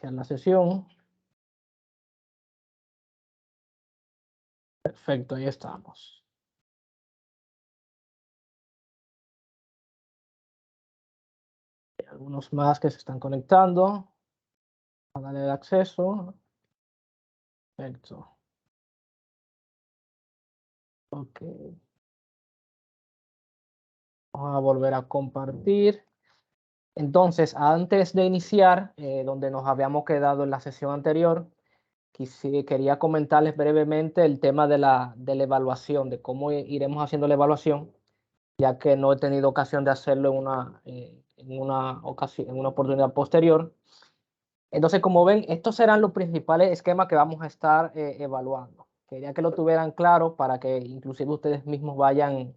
Iniciar la sesión. Perfecto, ahí estamos. Hay algunos más que se están conectando. A darle el acceso. Perfecto. Ok. Vamos a volver a compartir. Entonces, antes de iniciar, donde nos habíamos quedado en la sesión anterior, quería comentarles brevemente el tema de la evaluación, de cómo iremos haciendo la evaluación, ya que no he tenido ocasión de hacerlo en una oportunidad posterior. Entonces, como ven, estos serán los principales esquemas que vamos a estar evaluando. Quería que lo tuvieran claro para que inclusive ustedes mismos vayan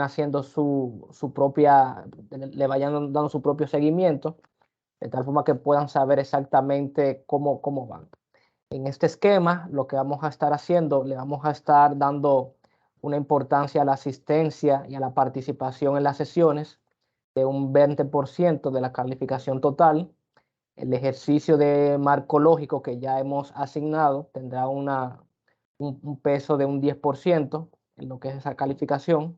haciendo su propia, le vayan dando su propio seguimiento, de tal forma que puedan saber exactamente cómo van. En este esquema, lo que vamos a estar haciendo, le vamos a estar dando una importancia a la asistencia y a la participación en las sesiones de un 20% de la calificación total. El ejercicio de marco lógico que ya hemos asignado tendrá un peso de un 10% en lo que es esa calificación.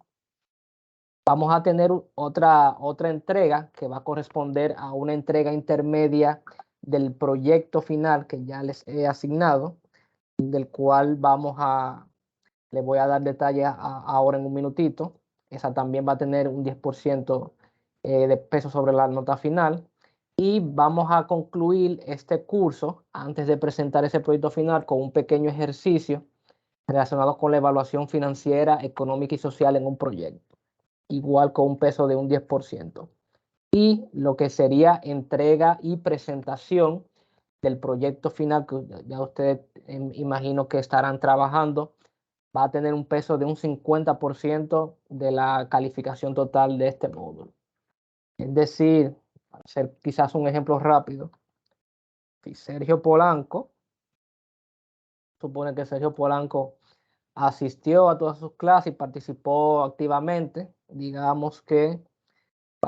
Vamos a tener otra entrega que va a corresponder a una entrega intermedia del proyecto final que ya les he asignado, del cual le voy a dar detalle ahora en un minutito. Esa también va a tener un 10% de peso sobre la nota final. Y vamos a concluir este curso antes de presentar ese proyecto final con un pequeño ejercicio relacionado con la evaluación financiera, económica y social en un proyecto, igual con un peso de un 10%. Y lo que sería entrega y presentación del proyecto final, que ya ustedes imagino que estarán trabajando, va a tener un peso de un 50% de la calificación total de este módulo. Es decir, para hacer quizás un ejemplo rápido, si Sergio Polanco, supone que Sergio Polanco asistió a todas sus clases y participó activamente, digamos que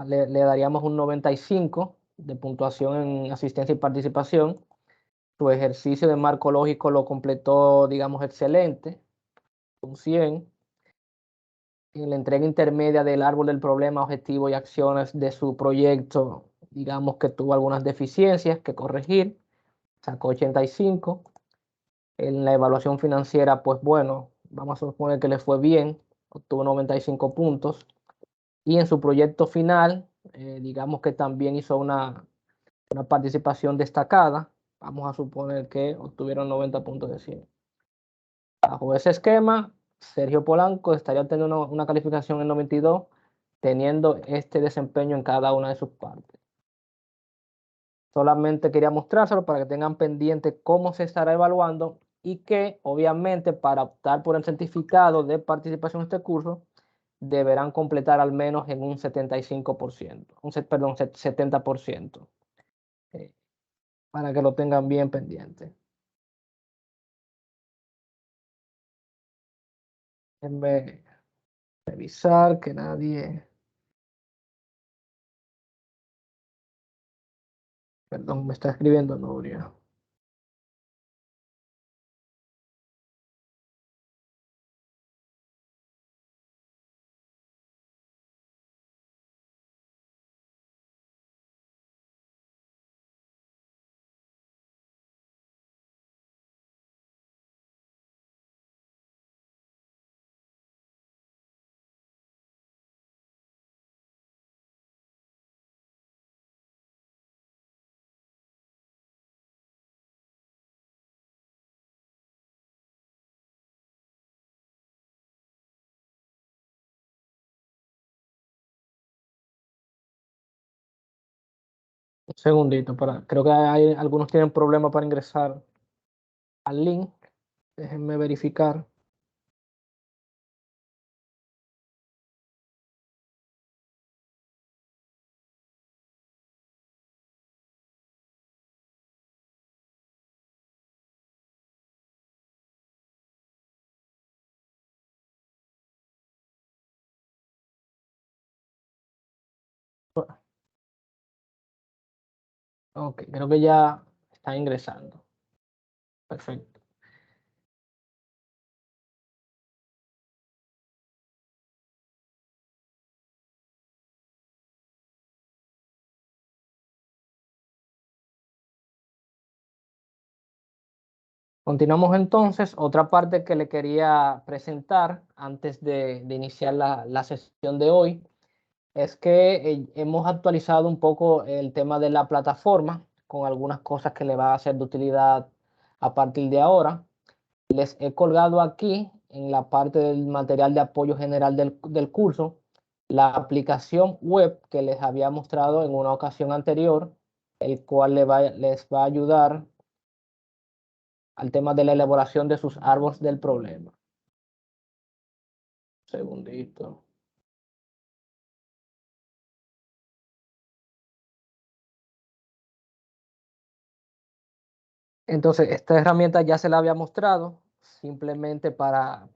le daríamos un 95 de puntuación en asistencia y participación. Su ejercicio de marco lógico lo completó, digamos, excelente, un 100. En la entrega intermedia del árbol del problema, objetivo y acciones de su proyecto, digamos que tuvo algunas deficiencias que corregir, sacó 85. En la evaluación financiera, pues bueno, vamos a suponer que le fue bien, obtuvo 95 puntos. Y en su proyecto final, digamos que también hizo una participación destacada, vamos a suponer que obtuvieron 90 puntos de 100. Bajo ese esquema, Sergio Polanco estaría obteniendo una calificación en 92, teniendo este desempeño en cada una de sus partes. Solamente quería mostrárselo para que tengan pendiente cómo se estará evaluando y que, obviamente, para optar por el certificado de participación en este curso, deberán completar al menos en un 75%, perdón, 70%, para que lo tengan bien pendiente. Déjenme revisar que nadie... Perdón, me está escribiendo Nuria. Un segundito, creo que algunos tienen problemas para ingresar al link. Déjenme verificar. Ok, creo que ya Está ingresando. Perfecto. Continuamos entonces. Otra parte que le quería presentar antes de iniciar la sesión de hoy es que hemos actualizado un poco el tema de la plataforma con algunas cosas que le va a ser de utilidad a partir de ahora. Les he colgado aquí en la parte del material de apoyo general del curso la aplicación web que les había mostrado en una ocasión anterior, el cual les va a ayudar al tema de la elaboración de sus árboles del problema. Un segundito. Entonces, esta herramienta ya se la había mostrado, simplemente para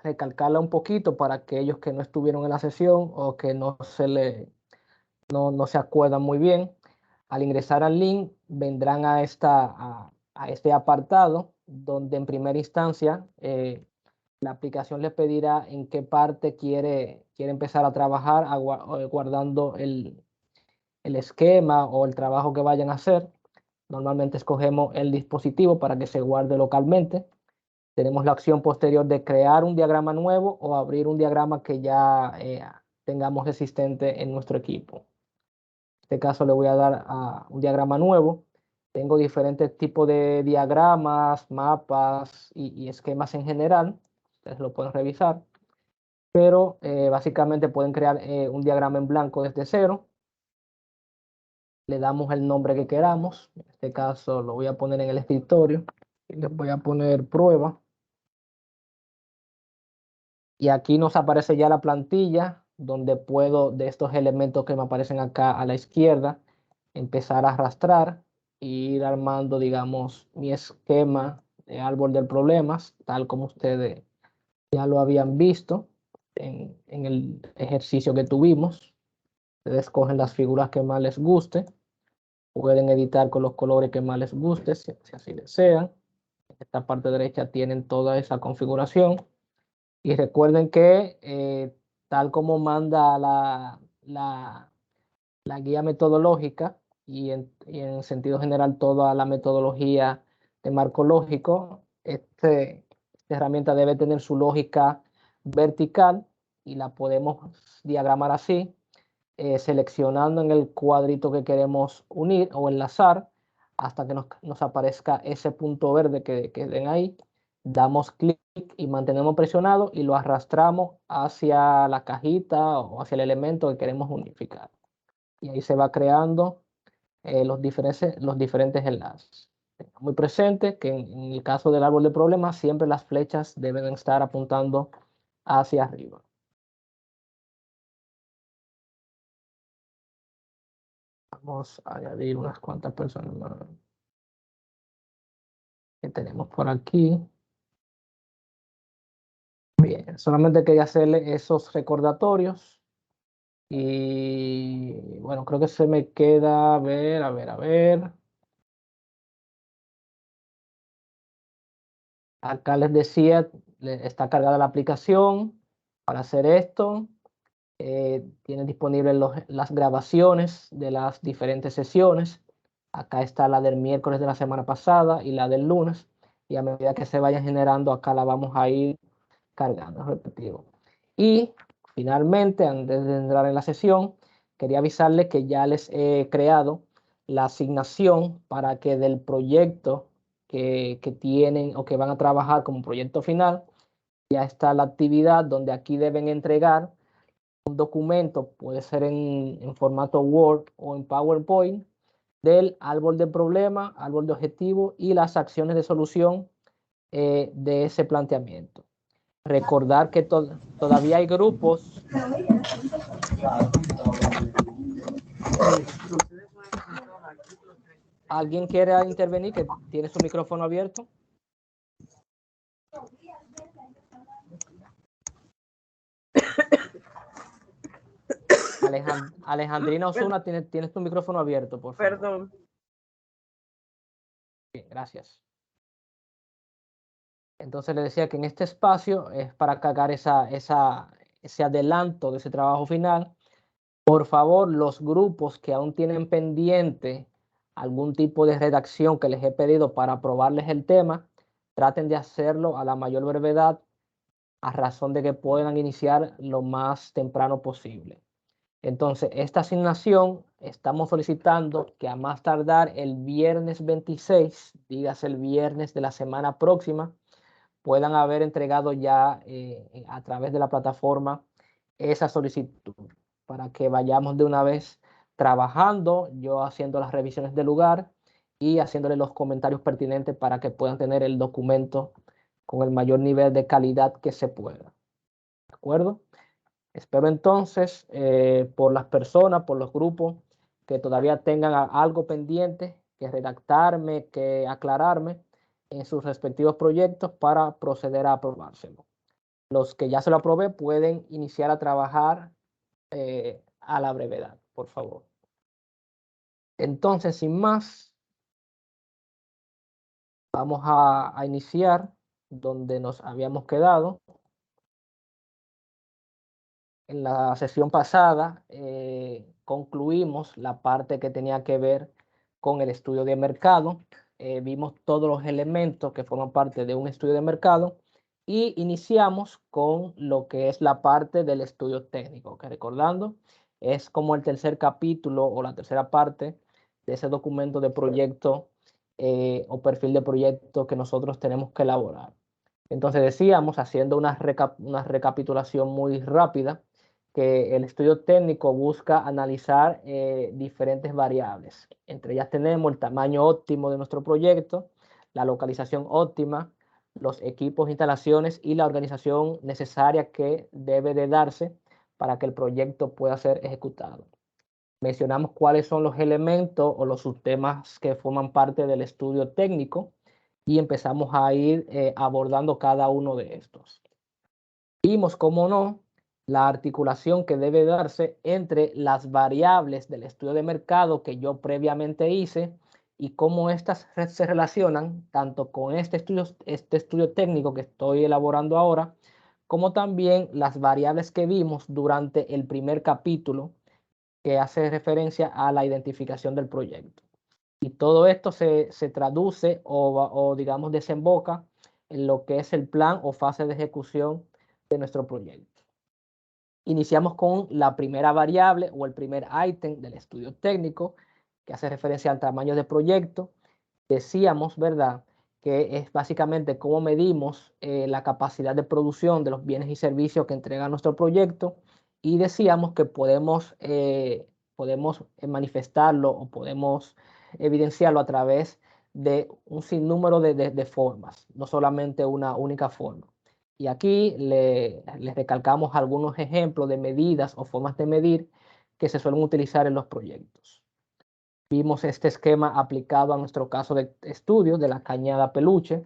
recalcarla un poquito para aquellos que no estuvieron en la sesión o que no se acuerdan muy bien. Al ingresar al link, vendrán a este apartado, donde en primera instancia la aplicación les pedirá en qué parte quiere empezar a trabajar, guardando el esquema o el trabajo que vayan a hacer. Normalmente escogemos el dispositivo para que se guarde localmente. Tenemos la opción posterior de crear un diagrama nuevo o abrir un diagrama que ya tengamos existente en nuestro equipo. En este caso le voy a dar a un diagrama nuevo. Tengo diferentes tipos de diagramas, mapas y esquemas en general. Ustedes lo pueden revisar. Pero básicamente pueden crear un diagrama en blanco desde cero. Le damos el nombre que queramos. En este caso lo voy a poner en el escritorio. Y les voy a poner prueba. Y aquí nos aparece ya la plantilla donde puedo, de estos elementos que me aparecen acá a la izquierda, empezar a arrastrar e ir armando, digamos, mi esquema de árbol de problemas, tal como ustedes ya lo habían visto en el ejercicio que tuvimos. Ustedes escogen las figuras que más les guste. Pueden editar con los colores que más les guste, si así desean. En esta parte derecha tienen toda esa configuración. Y recuerden que tal como manda la guía metodológica y en sentido general toda la metodología de marco lógico, esta herramienta debe tener su lógica vertical y la podemos diagramar así, seleccionando en el cuadrito que queremos unir o enlazar hasta que nos aparezca ese punto verde que ven ahí. Damos clic y mantenemos presionado y lo arrastramos hacia la cajita o hacia el elemento que queremos unificar. Y ahí se va creando los diferentes enlaces. Tengan muy presente que en el caso del árbol de problemas siempre las flechas deben estar apuntando hacia arriba. Vamos a añadir unas cuantas personas más que tenemos por aquí. Bien, solamente quería hacerle esos recordatorios. Y bueno, creo que se me queda, a ver. Acá les decía, está cargada la aplicación para hacer esto. Tienen disponibles las grabaciones de las diferentes sesiones. Acá está la del miércoles de la semana pasada y la del lunes. Y a medida que se vayan generando, acá la vamos a ir cargando, repetido. Y finalmente, antes de entrar en la sesión, quería avisarles que ya les he creado la asignación para que del proyecto que tienen o que van a trabajar como proyecto final, ya está la actividad donde aquí deben entregar un documento, puede ser en formato Word o en PowerPoint, del árbol de problema, árbol de objetivo y las acciones de solución de ese planteamiento. Recordar que todavía hay grupos. ¿Alguien quiere intervenir que tiene su micrófono abierto? Alejandrina Osuna, tienes tu micrófono abierto, por favor. Perdón. Bien, gracias. Entonces le decía que en este espacio es para cargar ese adelanto de ese trabajo final. Por favor, los grupos que aún tienen pendiente algún tipo de redacción que les he pedido para aprobarles el tema, traten de hacerlo a la mayor brevedad, a razón de que puedan iniciar lo más temprano posible. Entonces, esta asignación estamos solicitando que a más tardar el viernes 26, dígase el viernes de la semana próxima, puedan haber entregado ya a través de la plataforma esa solicitud para que vayamos de una vez trabajando, yo haciendo las revisiones del lugar y haciéndole los comentarios pertinentes para que puedan tener el documento con el mayor nivel de calidad que se pueda. ¿De acuerdo? Espero entonces por las personas, por los grupos que todavía tengan algo pendiente, que redactarme, que aclararme en sus respectivos proyectos para proceder a aprobárselo. Los que ya se lo aprobé pueden iniciar a trabajar a la brevedad, por favor. Entonces, sin más, vamos a iniciar donde nos habíamos quedado. En la sesión pasada concluimos la parte que tenía que ver con el estudio de mercado. Vimos todos los elementos que forman parte de un estudio de mercado y iniciamos con lo que es la parte del estudio técnico, que recordando es como el tercer capítulo o la tercera parte de ese documento de proyecto o perfil de proyecto que nosotros tenemos que elaborar. Entonces decíamos, haciendo una recapitulación muy rápida, que el estudio técnico busca analizar diferentes variables. Entre ellas tenemos el tamaño óptimo de nuestro proyecto, la localización óptima, los equipos, instalaciones y la organización necesaria que debe de darse para que el proyecto pueda ser ejecutado. Mencionamos cuáles son los elementos o los subtemas que forman parte del estudio técnico y empezamos a ir abordando cada uno de estos. Vimos, cómo no, la articulación que debe darse entre las variables del estudio de mercado que yo previamente hice y cómo estas se relacionan tanto con este estudio técnico que estoy elaborando ahora, como también las variables que vimos durante el primer capítulo que hace referencia a la identificación del proyecto. Y todo esto se traduce o digamos desemboca en lo que es el plan o fase de ejecución de nuestro proyecto. Iniciamos con la primera variable o el primer ítem del estudio técnico que hace referencia al tamaño de proyecto. Decíamos, ¿verdad?, que es básicamente cómo medimos la capacidad de producción de los bienes y servicios que entrega nuestro proyecto, y decíamos que podemos manifestarlo o podemos evidenciarlo a través de un sinnúmero de formas, no solamente una única forma. Y aquí les recalcamos algunos ejemplos de medidas o formas de medir que se suelen utilizar en los proyectos. Vimos este esquema aplicado a nuestro caso de estudio de la cañada peluche.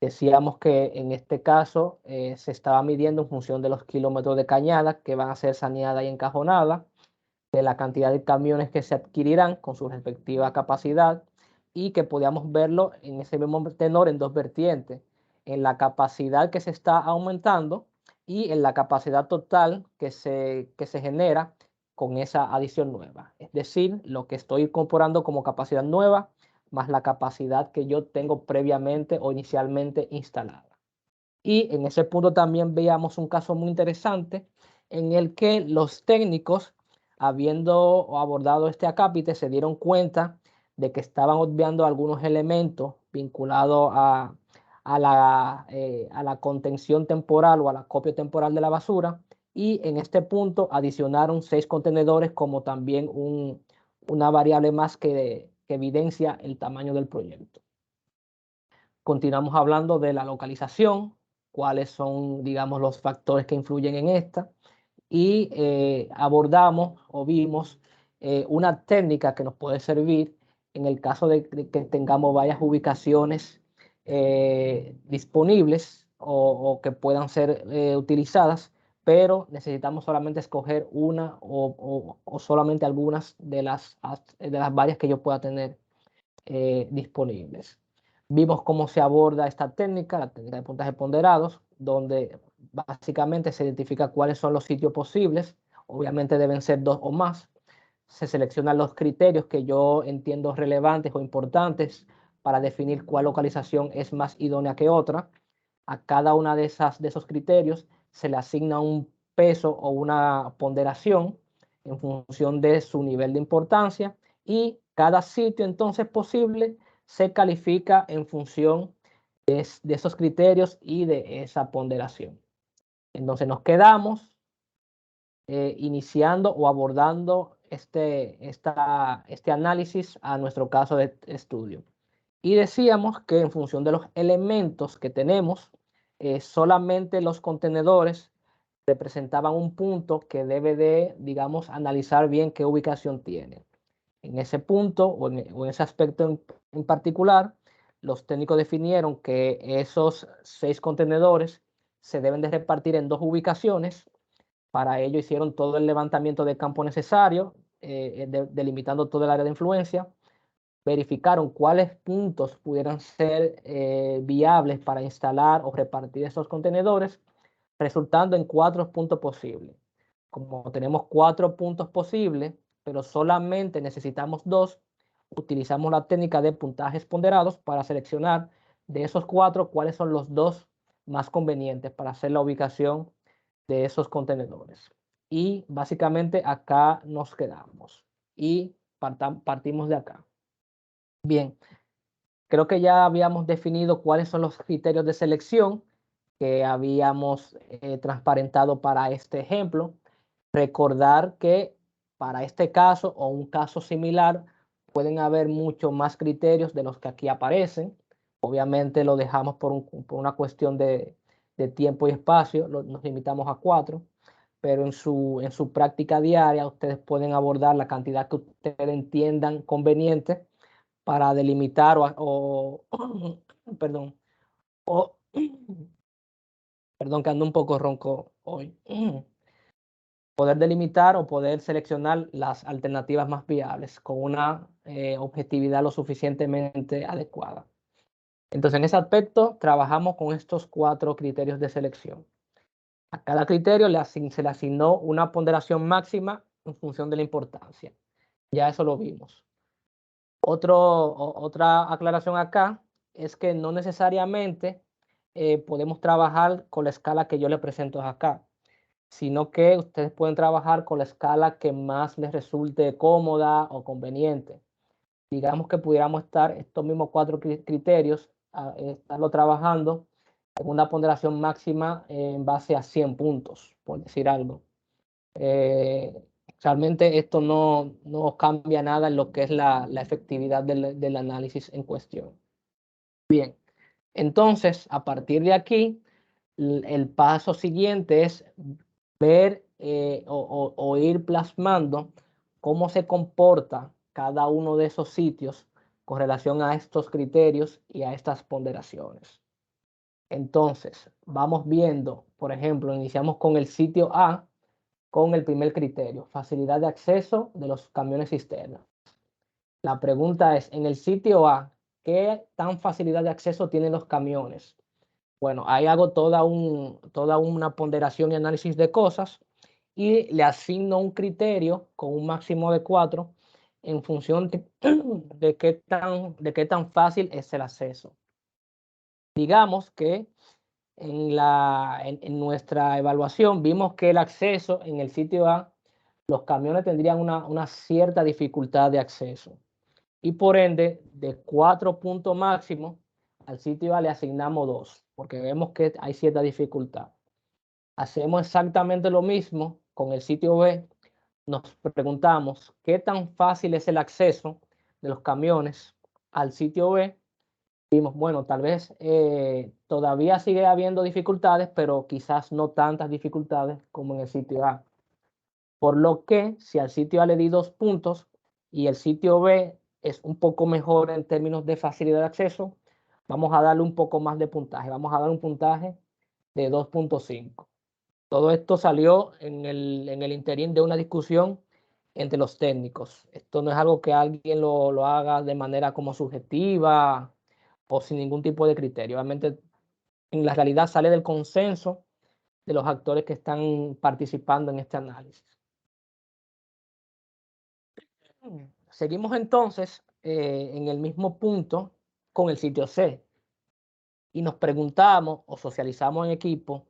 Decíamos que en este caso se estaba midiendo en función de los kilómetros de cañada que van a ser saneada y encajonada, de la cantidad de camiones que se adquirirán con su respectiva capacidad, y que podíamos verlo en ese mismo tenor en dos vertientes, en la capacidad que se está aumentando y en la capacidad total que se genera con esa adición nueva. Es decir, lo que estoy incorporando como capacidad nueva más la capacidad que yo tengo previamente o inicialmente instalada. Y en ese punto también veíamos un caso muy interesante en el que los técnicos, habiendo abordado este acápite, se dieron cuenta de que estaban obviando algunos elementos vinculados a la contención temporal o al acopio temporal de la basura, y en este punto adicionaron 6 contenedores como también una variable más que evidencia el tamaño del proyecto. Continuamos hablando de la localización, cuáles son, digamos, los factores que influyen en esta, y abordamos o vimos una técnica que nos puede servir en el caso de que tengamos varias ubicaciones disponibles o que puedan ser utilizadas, pero necesitamos solamente escoger una o solamente algunas de las varias que yo pueda tener disponibles. Vimos cómo se aborda esta técnica, la técnica de puntajes ponderados, donde básicamente se identifica cuáles son los sitios posibles. Obviamente deben ser 2 o más. Se seleccionan los criterios que yo entiendo relevantes o importantes para definir cuál localización es más idónea que otra. A cada una de esos criterios se le asigna un peso o una ponderación en función de su nivel de importancia, y cada sitio entonces posible se califica en función de esos criterios y de esa ponderación. Entonces nos quedamos iniciando o abordando este análisis a nuestro caso de estudio. Y decíamos que en función de los elementos que tenemos, solamente los contenedores representaban un punto que debe de, digamos, analizar bien qué ubicación tiene. En ese punto o en ese aspecto en particular, los técnicos definieron que esos 6 contenedores se deben de repartir en 2 ubicaciones. Para ello hicieron todo el levantamiento de campo necesario, delimitando todo el área de influencia. Verificaron cuáles puntos pudieran ser viables para instalar o repartir esos contenedores, resultando en 4 puntos posibles. Como tenemos 4 puntos posibles, pero solamente necesitamos 2, utilizamos la técnica de puntajes ponderados para seleccionar de esos 4 cuáles son los 2 más convenientes para hacer la ubicación de esos contenedores. Y básicamente acá nos quedamos y partimos de acá. Bien, creo que ya habíamos definido cuáles son los criterios de selección que habíamos transparentado para este ejemplo. Recordar que para este caso o un caso similar pueden haber muchos más criterios de los que aquí aparecen. Obviamente lo dejamos por una cuestión de tiempo y espacio, nos limitamos a 4, pero en su práctica diaria ustedes pueden abordar la cantidad que ustedes entiendan conveniente para delimitar perdón, o, perdón que ando un poco ronco hoy, poder delimitar o poder seleccionar las alternativas más viables con una objetividad lo suficientemente adecuada. Entonces, en ese aspecto, trabajamos con estos 4 criterios de selección. A cada criterio se le asignó una ponderación máxima en función de la importancia. Ya eso lo vimos. Otra aclaración acá es que no necesariamente podemos trabajar con la escala que yo le presento acá, sino que ustedes pueden trabajar con la escala que más les resulte cómoda o conveniente. Digamos que pudiéramos estar estos mismos 4 criterios, estarlo trabajando en una ponderación máxima en base a 100 puntos, por decir algo. Realmente esto no cambia nada en lo que es la efectividad del análisis en cuestión. Bien, entonces, a partir de aquí, el paso siguiente es ver o ir plasmando cómo se comporta cada uno de esos sitios con relación a estos criterios y a estas ponderaciones. Entonces, vamos viendo, por ejemplo, iniciamos con el sitio A, con el primer criterio, facilidad de acceso de los camiones cisterna. La pregunta es, en el sitio A, ¿qué tan facilidad de acceso tienen los camiones? Bueno, ahí hago toda una ponderación y análisis de cosas y le asigno un criterio con un máximo de 4 en función de qué tan fácil es el acceso. Digamos que en nuestra evaluación vimos que el acceso en el sitio A, los camiones tendrían una cierta dificultad de acceso. Y por ende, de 4 puntos máximos, al sitio A le asignamos 2, porque vemos que hay cierta dificultad. Hacemos exactamente lo mismo con el sitio B. Nos preguntamos qué tan fácil es el acceso de los camiones al sitio B. Vimos, bueno, tal vez todavía sigue habiendo dificultades, pero quizás no tantas dificultades como en el sitio A. Por lo que si al sitio A le di 2 puntos y el sitio B es un poco mejor en términos de facilidad de acceso, vamos a darle un poco más de puntaje. Vamos a dar un puntaje de 2.5. Todo esto salió en el interín de una discusión entre los técnicos. Esto no es algo que alguien lo haga de manera como subjetiva o sin ningún tipo de criterio. Obviamente, en la realidad sale del consenso de los actores que están participando en este análisis. Seguimos entonces en el mismo punto con el sitio C y nos preguntamos o socializamos en equipo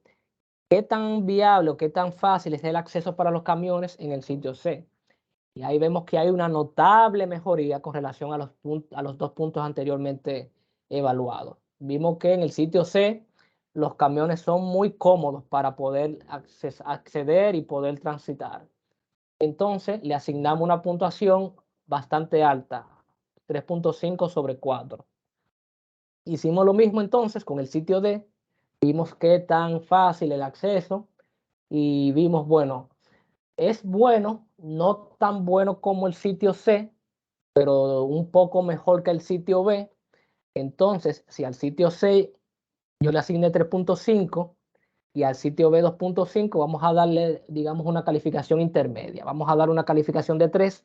qué tan viable o qué tan fácil es el acceso para los camiones en el sitio C. Y ahí vemos que hay una notable mejoría con relación a los 2 puntos anteriormente evaluados. Vimos que en el sitio C los camiones son muy cómodos para poder acceder y poder transitar. Entonces le asignamos una puntuación bastante alta, 3.5 sobre 4. Hicimos lo mismo entonces con el sitio D, vimos qué tan fácil el acceso y vimos, bueno, es bueno, no tan bueno como el sitio C, pero un poco mejor que el sitio B. Entonces, si al sitio C yo le asigné 3.5 y al sitio B 2.5, vamos a darle, digamos, una calificación intermedia. Vamos a dar una calificación de 3,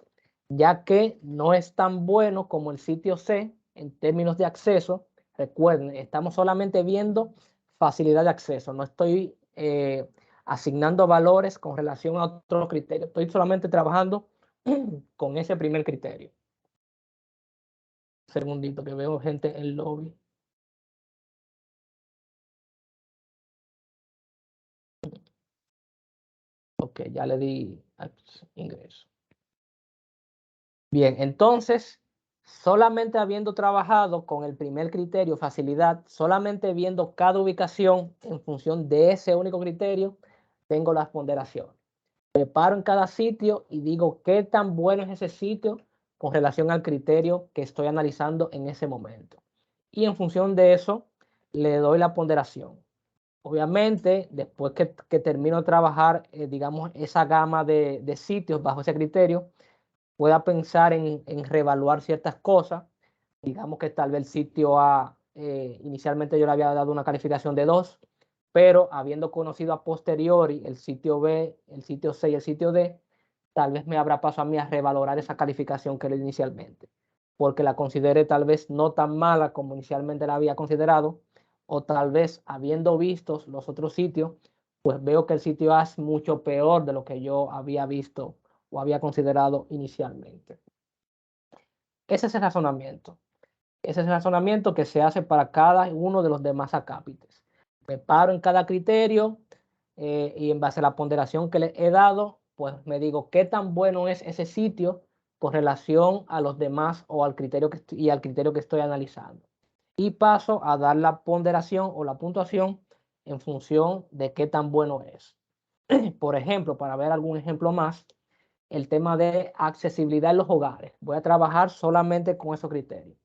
ya que no es tan bueno como el sitio C en términos de acceso. Recuerden, estamos solamente viendo facilidad de acceso. No estoy asignando valores con relación a otros criterios. Estoy solamente trabajando con ese primer criterio. Un segundito que veo gente en el lobby. Ok, ya le di ingreso. Bien, entonces, solamente habiendo trabajado con el primer criterio, facilidad, solamente viendo cada ubicación en función de ese único criterio, tengo las ponderaciones. Preparo en cada sitio y digo qué tan bueno es ese sitio con relación al criterio que estoy analizando en ese momento. Y en función de eso, le doy la ponderación. Obviamente, después que termino de trabajar, digamos, esa gama de sitios bajo ese criterio, pueda pensar en reevaluar ciertas cosas. Digamos que tal vez el sitio A, inicialmente yo le había dado una calificación de 2, pero habiendo conocido a posteriori el sitio B, el sitio C y el sitio D, tal vez me habrá paso a mí a revalorar esa calificación que le di inicialmente, porque la consideré tal vez no tan mala como inicialmente la había considerado, o tal vez habiendo visto los otros sitios, pues veo que el sitio A es mucho peor de lo que yo había visto o había considerado inicialmente. Ese es el razonamiento. Ese es el razonamiento que se hace para cada uno de los demás acápites. Me paro en cada criterio y en base a la ponderación que le he dado, pues me digo qué tan bueno es ese sitio con relación a los demás o al criterio y al criterio que estoy analizando. Y paso a dar la ponderación o la puntuación en función de qué tan bueno es. Por ejemplo, para ver algún ejemplo más, el tema de accesibilidad en los hogares. Voy a trabajar solamente con esos criterios.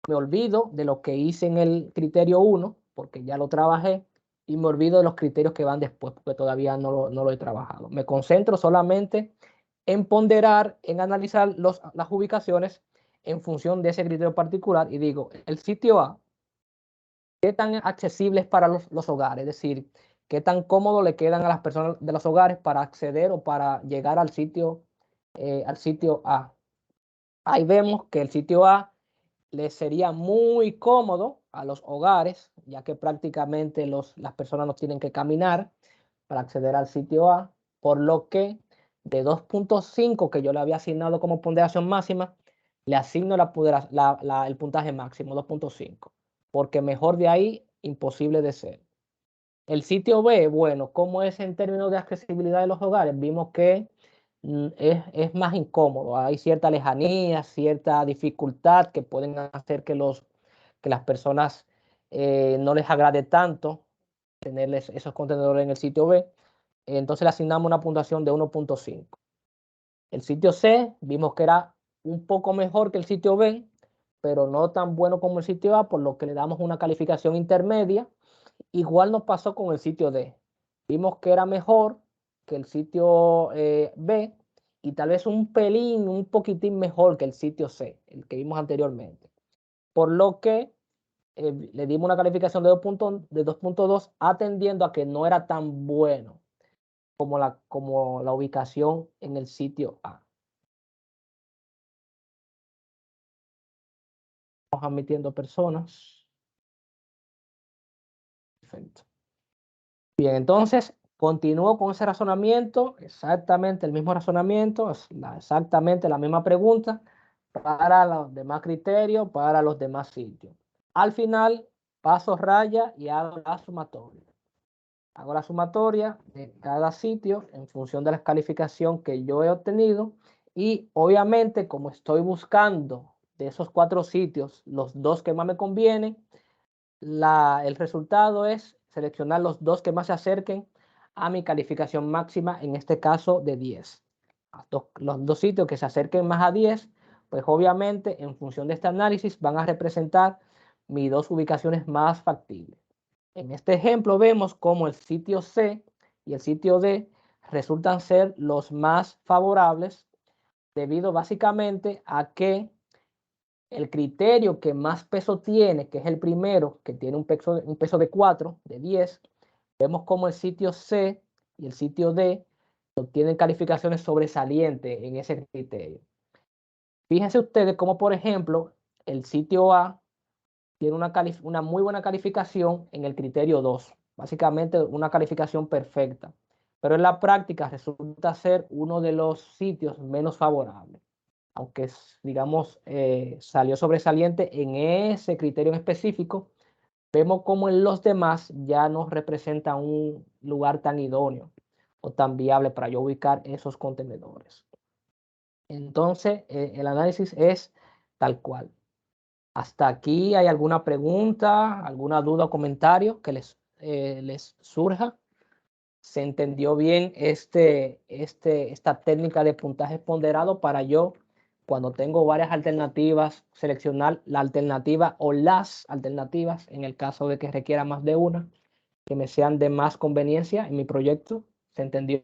Me olvido de lo que hice en el criterio 1, porque ya lo trabajé, y me olvido de los criterios que van después, porque todavía no lo he trabajado. Me concentro solamente en ponderar, en analizar las ubicaciones en función de ese criterio particular y digo, el sitio A, ¿qué tan accesible es para los hogares? Es decir, ¿qué tan cómodo le quedan a las personas de los hogares para acceder o para llegar al sitio A? Ahí vemos que el sitio A le sería muy cómodo a los hogares, ya que prácticamente las personas no tienen que caminar para acceder al sitio A, por lo que de 2.5 que yo le había asignado como ponderación máxima, le asigno el puntaje máximo, 2.5, porque mejor de ahí, imposible de ser. El sitio B, bueno, ¿cómo es en términos de accesibilidad de los hogares? Vimos que es más incómodo, hay cierta lejanía, cierta dificultad que pueden hacer que las personas no les agrade tanto tenerles esos contenedores en el sitio B. Entonces le asignamos una puntuación de 1.5. El sitio C vimos que era un poco mejor que el sitio B, pero no tan bueno como el sitio A, por lo que le damos una calificación intermedia. Igual nos pasó con el sitio D. Vimos que era mejor que el sitio B y tal vez un pelín, un poquitín mejor que el sitio C, el que vimos anteriormente. Por lo que le dimos una calificación de 2.2, atendiendo a que no era tan bueno como la ubicación en el sitio A. Estamos admitiendo personas. Perfecto. Bien, entonces continúo con ese razonamiento, exactamente el mismo razonamiento, exactamente la misma pregunta para los demás criterios, para los demás sitios. Al final paso raya y hago la sumatoria. Hago la sumatoria de cada sitio en función de la calificación que yo he obtenido y obviamente como estoy buscando de esos 4 sitios los 2 que más me convienen, el resultado es seleccionar los 2 que más se acerquen a mi calificación máxima, en este caso de 10. Los 2 sitios que se acerquen más a 10, pues obviamente en función de este análisis van a representar mis 2 ubicaciones más factibles. En este ejemplo vemos cómo el sitio C y el sitio D resultan ser los más favorables debido básicamente a que el criterio que más peso tiene, que es el primero, que tiene un peso de 4, de 10, vemos como el sitio C y el sitio D obtienen calificaciones sobresalientes en ese criterio. Fíjense ustedes cómo, por ejemplo, el sitio A tiene una muy buena calificación en el criterio 2, básicamente una calificación perfecta, pero en la práctica resulta ser uno de los sitios menos favorables, aunque digamos salió sobresaliente en ese criterio en específico. Vemos como en los demás ya no representa un lugar tan idóneo o tan viable para yo ubicar esos contenedores. Entonces, el análisis es tal cual. ¿Hasta aquí hay alguna pregunta, alguna duda o comentario que les surja? ¿Se entendió bien esta técnica de puntaje ponderado para yo, cuando tengo varias alternativas, seleccionar la alternativa o las alternativas, en el caso de que requiera más de una, que me sean de más conveniencia en mi proyecto? ¿Se entendió?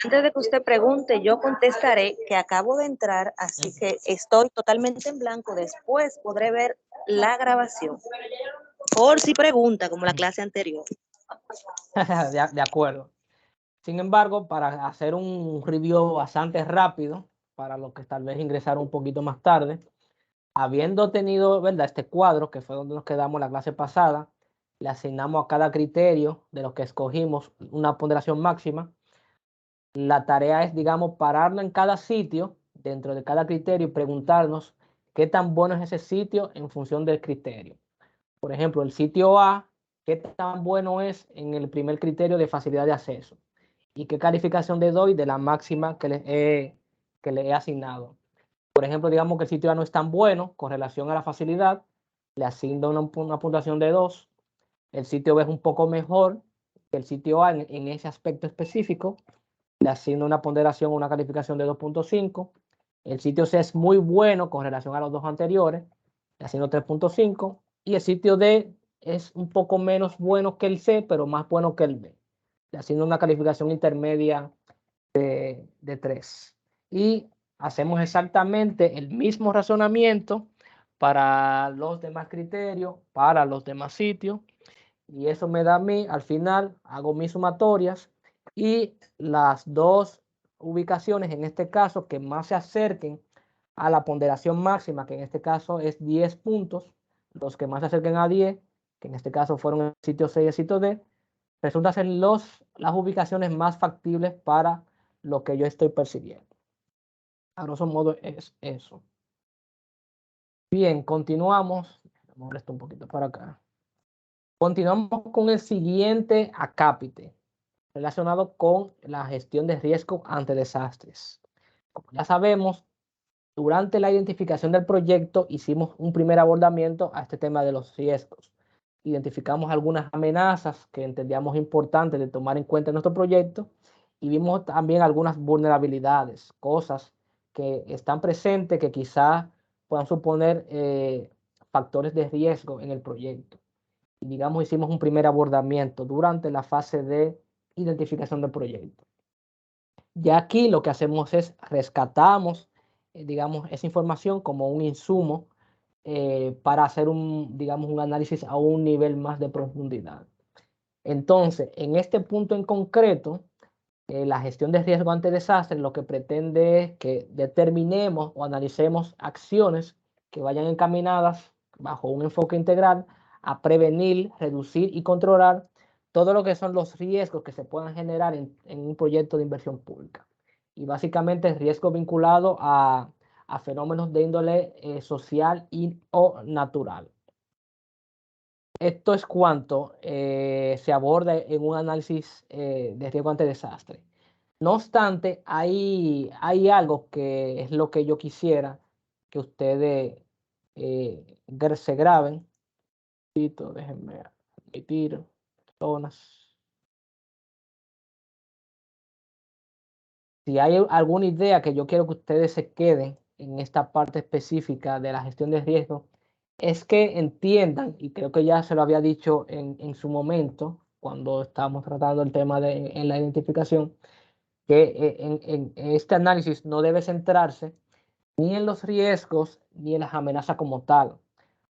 Antes de que usted pregunte, yo contestaré que acabo de entrar, así que estoy totalmente en blanco. Después podré ver la grabación. Por si pregunta, como la clase anterior. De acuerdo. Sin embargo, para hacer un review bastante rápido, para los que tal vez ingresaron un poquito más tarde, habiendo tenido, ¿verdad?, este cuadro, que fue donde nos quedamos la clase pasada, le asignamos a cada criterio de los que escogimos una ponderación máxima. La tarea es, digamos, pararlo en cada sitio, dentro de cada criterio, y preguntarnos qué tan bueno es ese sitio en función del criterio. Por ejemplo, el sitio A, qué tan bueno es en el primer criterio de facilidad de acceso y qué calificación le doy de la máxima que le he asignado. Por ejemplo, digamos que el sitio A no es tan bueno con relación a la facilidad, le asigno una puntuación de 2. El sitio B es un poco mejor que el sitio A en ese aspecto específico, le asigno una ponderación, una calificación de 2.5. El sitio C es muy bueno con relación a los 2 anteriores, le asigno 3.5. Y el sitio D es un poco menos bueno que el C, pero más bueno que el B. Le asigno una calificación intermedia de 3. Y hacemos exactamente el mismo razonamiento para los demás criterios, para los demás sitios. Y eso me da a mí, al final, hago mis sumatorias y las 2 ubicaciones, en este caso, que más se acerquen a la ponderación máxima, que en este caso es 10 puntos, los que más se acerquen a 10, que en este caso fueron el sitio C y el sitio D, resulta ser las ubicaciones más factibles para lo que yo estoy percibiendo. A grosso modo es eso. Bien, continuamos. Vamos a esto un poquito para acá. Continuamos con el siguiente acápite relacionado con la gestión de riesgo ante desastres. Como ya sabemos, durante la identificación del proyecto hicimos un primer abordamiento a este tema de los riesgos. Identificamos algunas amenazas que entendíamos importantes de tomar en cuenta en nuestro proyecto y vimos también algunas vulnerabilidades, cosas que están presentes que quizás puedan suponer factores de riesgo en el proyecto. Y digamos, hicimos un primer abordamiento durante la fase de identificación del proyecto. Ya aquí lo que hacemos es rescatamos, digamos, esa información como un insumo para hacer digamos, un análisis a un nivel más de profundidad. Entonces, en este punto en concreto, la gestión de riesgo ante desastres lo que pretende es que determinemos o analicemos acciones que vayan encaminadas bajo un enfoque integral a prevenir, reducir y controlar todo lo que son los riesgos que se puedan generar en un proyecto de inversión pública. Y básicamente el riesgo vinculado a fenómenos de índole social o natural. Esto es cuanto se aborda en un análisis de riesgo ante desastre. No obstante, hay algo que es lo que yo quisiera que ustedes se graben. Déjenme admitir personas. Si hay alguna idea que yo quiero que ustedes se queden en esta parte específica de la gestión de riesgo, es que entiendan, y creo que ya se lo había dicho en su momento, cuando estábamos tratando el tema en la identificación, que en este análisis no debe centrarse ni en los riesgos ni en las amenazas como tal,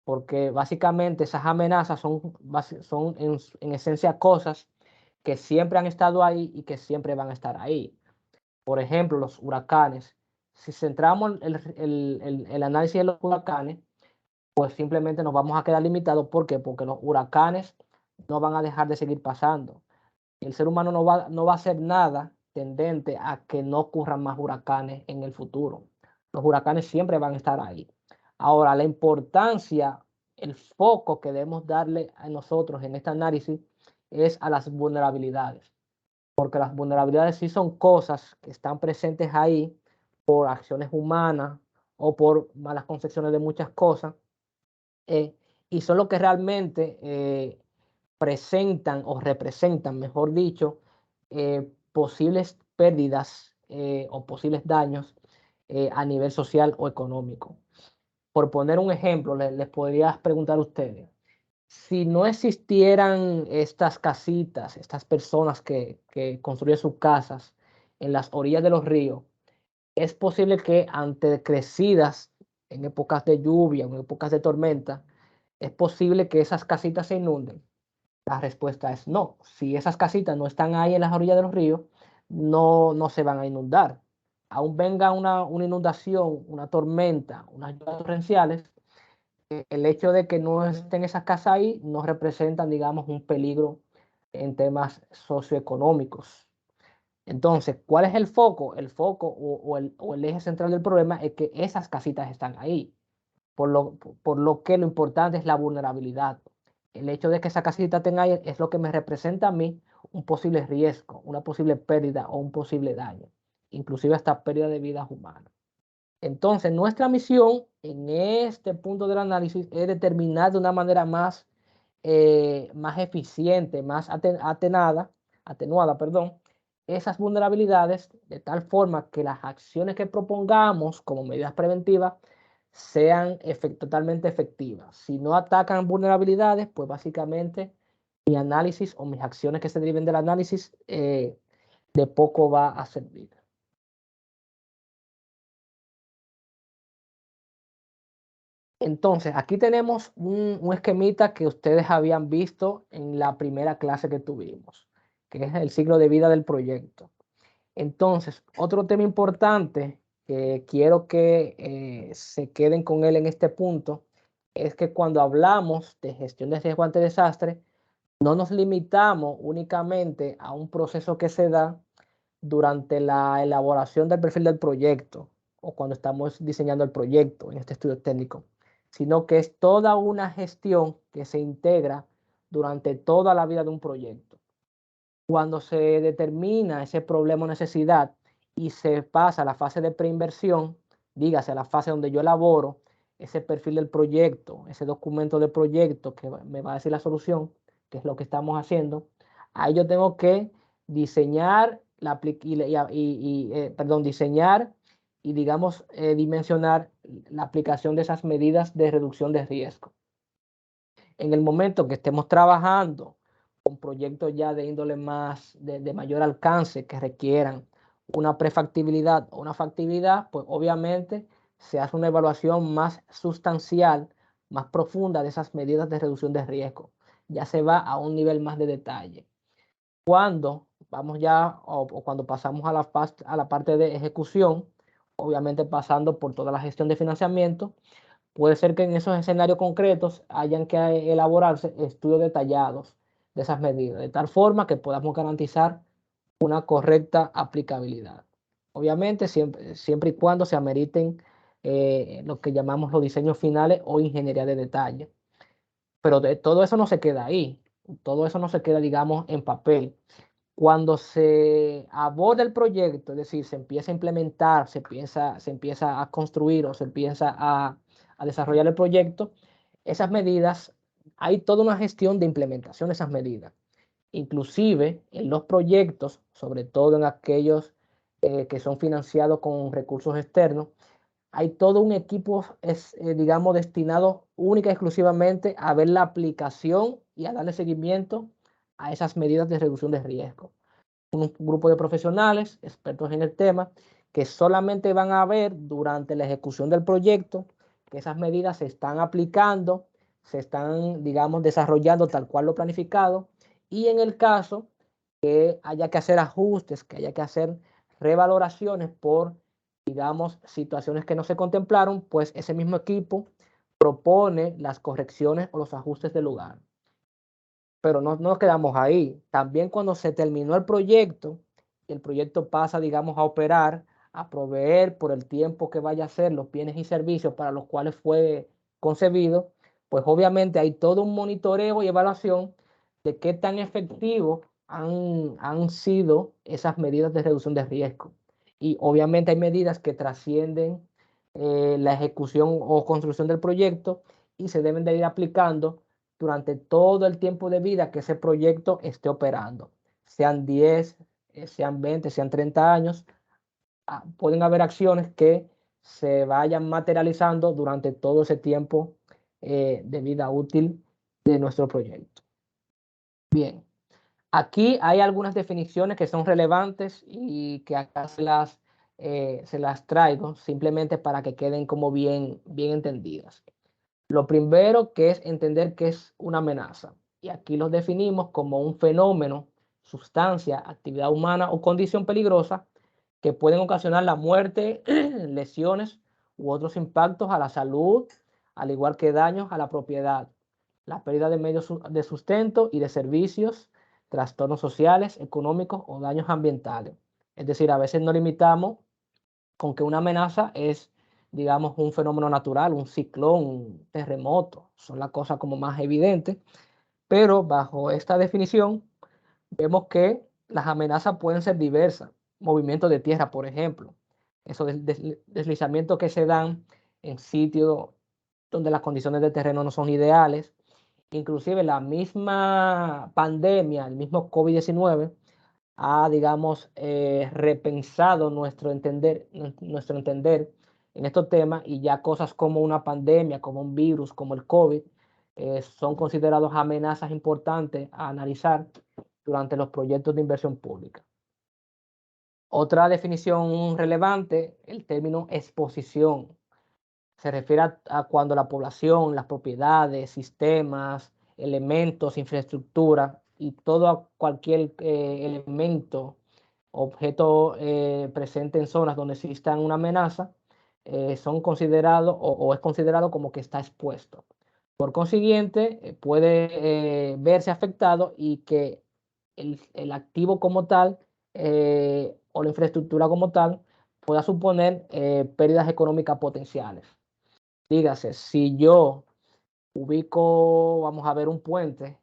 porque básicamente esas amenazas son en esencia cosas que siempre han estado ahí y que siempre van a estar ahí. Por ejemplo, los huracanes. Si centramos el análisis de los huracanes, pues simplemente nos vamos a quedar limitados. ¿Por qué? Porque los huracanes no van a dejar de seguir pasando. El ser humano no va a hacer nada tendente a que no ocurran más huracanes en el futuro. Los huracanes siempre van a estar ahí. Ahora, la importancia, el foco que debemos darle a nosotros en este análisis es a las vulnerabilidades, porque las vulnerabilidades sí son cosas que están presentes ahí por acciones humanas o por malas concepciones de muchas cosas, y son lo que realmente presentan o representan, mejor dicho, posibles pérdidas o posibles daños a nivel social o económico. Por poner un ejemplo, les podría preguntar a ustedes, si no existieran estas casitas, estas personas que construyen sus casas en las orillas de los ríos, es posible que ante crecidas en épocas de lluvia, en épocas de tormenta, es posible que esas casitas se inunden. La respuesta es no. Si esas casitas no están ahí en las orillas de los ríos, no se van a inundar. Aún venga una inundación, una tormenta, unas lluvias torrenciales, el hecho de que no estén esas casas ahí no representan, digamos, un peligro en temas socioeconómicos. Entonces, ¿cuál es el foco? El foco o el eje central del problema es que esas casitas están ahí. Por lo que lo importante es la vulnerabilidad. El hecho de que esa casita tenga ahí es lo que me representa a mí un posible riesgo, una posible pérdida o un posible daño, inclusive hasta pérdida de vidas humanas. Entonces, nuestra misión en este punto del análisis es determinar de una manera más eficiente, más atenuada, perdón, esas vulnerabilidades de tal forma que las acciones que propongamos como medidas preventivas sean totalmente efectivas. Si no atacan vulnerabilidades, pues básicamente mi análisis o mis acciones que se deriven del análisis de poco va a servir. Entonces, aquí tenemos un esquemita que ustedes habían visto en la primera clase que tuvimos, que es el ciclo de vida del proyecto. Entonces, otro tema importante que quiero que se queden con él en este punto es que cuando hablamos de gestión de riesgo ante desastre, no nos limitamos únicamente a un proceso que se da durante la elaboración del perfil del proyecto o cuando estamos diseñando el proyecto en este estudio técnico, sino que es toda una gestión que se integra durante toda la vida de un proyecto. Cuando se determina ese problema o necesidad y se pasa a la fase de preinversión, dígase a la fase donde yo elaboro ese perfil del proyecto, ese documento de proyecto que me va a decir la solución, que es lo que estamos haciendo, ahí yo tengo que diseñar, diseñar y digamos dimensionar la aplicación de esas medidas de reducción de riesgo. En el momento que estemos trabajando con proyectos ya de índole de mayor alcance que requieran una prefactibilidad o una factibilidad, pues obviamente se hace una evaluación más sustancial, más profunda de esas medidas de reducción de riesgo. Ya se va a un nivel más de detalle. Cuando vamos ya o cuando pasamos a la parte de ejecución, obviamente pasando por toda la gestión de financiamiento, puede ser que en esos escenarios concretos hayan que elaborarse estudios detallados de esas medidas, de tal forma que podamos garantizar una correcta aplicabilidad. Obviamente, siempre y cuando se ameriten lo que llamamos los diseños finales o ingeniería de detalle. Pero todo eso no se queda ahí, todo eso no se queda, digamos, en papel. Cuando se aborda el proyecto, es decir, se empieza a implementar, se empieza a construir o se empieza a desarrollar el proyecto, esas medidas, hay toda una gestión de implementación de esas medidas. Inclusive en los proyectos, sobre todo en aquellos que son financiados con recursos externos, hay todo un equipo, digamos, destinado única y exclusivamente a ver la aplicación y a darle seguimiento a esas medidas de reducción de riesgo. Un grupo de profesionales, expertos en el tema, que solamente van a ver durante la ejecución del proyecto que esas medidas se están aplicando, se están, digamos, desarrollando tal cual lo planificado, y en el caso que haya que hacer ajustes, que haya que hacer revaloraciones por, digamos, situaciones que no se contemplaron, pues ese mismo equipo propone las correcciones o los ajustes del lugar. Pero no nos quedamos ahí. También cuando se terminó el proyecto pasa, digamos, a operar, a proveer por el tiempo que vaya a ser los bienes y servicios para los cuales fue concebido, pues obviamente hay todo un monitoreo y evaluación de qué tan efectivos han sido esas medidas de reducción de riesgo. Y obviamente hay medidas que trascienden la ejecución o construcción del proyecto y se deben de ir aplicando durante todo el tiempo de vida que ese proyecto esté operando. Sean 10, sean 20, sean 30 años, pueden haber acciones que se vayan materializando durante todo ese tiempo de vida útil de nuestro proyecto. Bien, aquí hay algunas definiciones que son relevantes y que acá se las traigo simplemente para que queden como bien entendidas. Lo primero que es entender qué es una amenaza. Y aquí los definimos como un fenómeno, sustancia, actividad humana o condición peligrosa que pueden ocasionar la muerte, lesiones u otros impactos a la salud, al igual que daños a la propiedad, la pérdida de medios de sustento y de servicios, trastornos sociales, económicos o daños ambientales. Es decir, a veces nos limitamos con que una amenaza es, digamos, un fenómeno natural, un ciclón, un terremoto, son las cosas como más evidentes, pero bajo esta definición vemos que las amenazas pueden ser diversas, movimientos de tierra, por ejemplo, esos deslizamientos que se dan en sitios donde las condiciones de terreno no son ideales, inclusive la misma pandemia, el mismo COVID-19, ha, digamos, repensado nuestro entender en estos temas y ya cosas como una pandemia, como un virus, como el COVID, son considerados amenazas importantes a analizar durante los proyectos de inversión pública. Otra definición relevante, el término exposición. Se refiere a cuando la población, las propiedades, sistemas, elementos, infraestructura y todo cualquier elemento, objeto presente en zonas donde exista una amenaza, son considerados o es considerado como que está expuesto. Por consiguiente, puede verse afectado y que el activo como tal o la infraestructura como tal pueda suponer pérdidas económicas potenciales. Dígase, si yo ubico, vamos a ver, un puente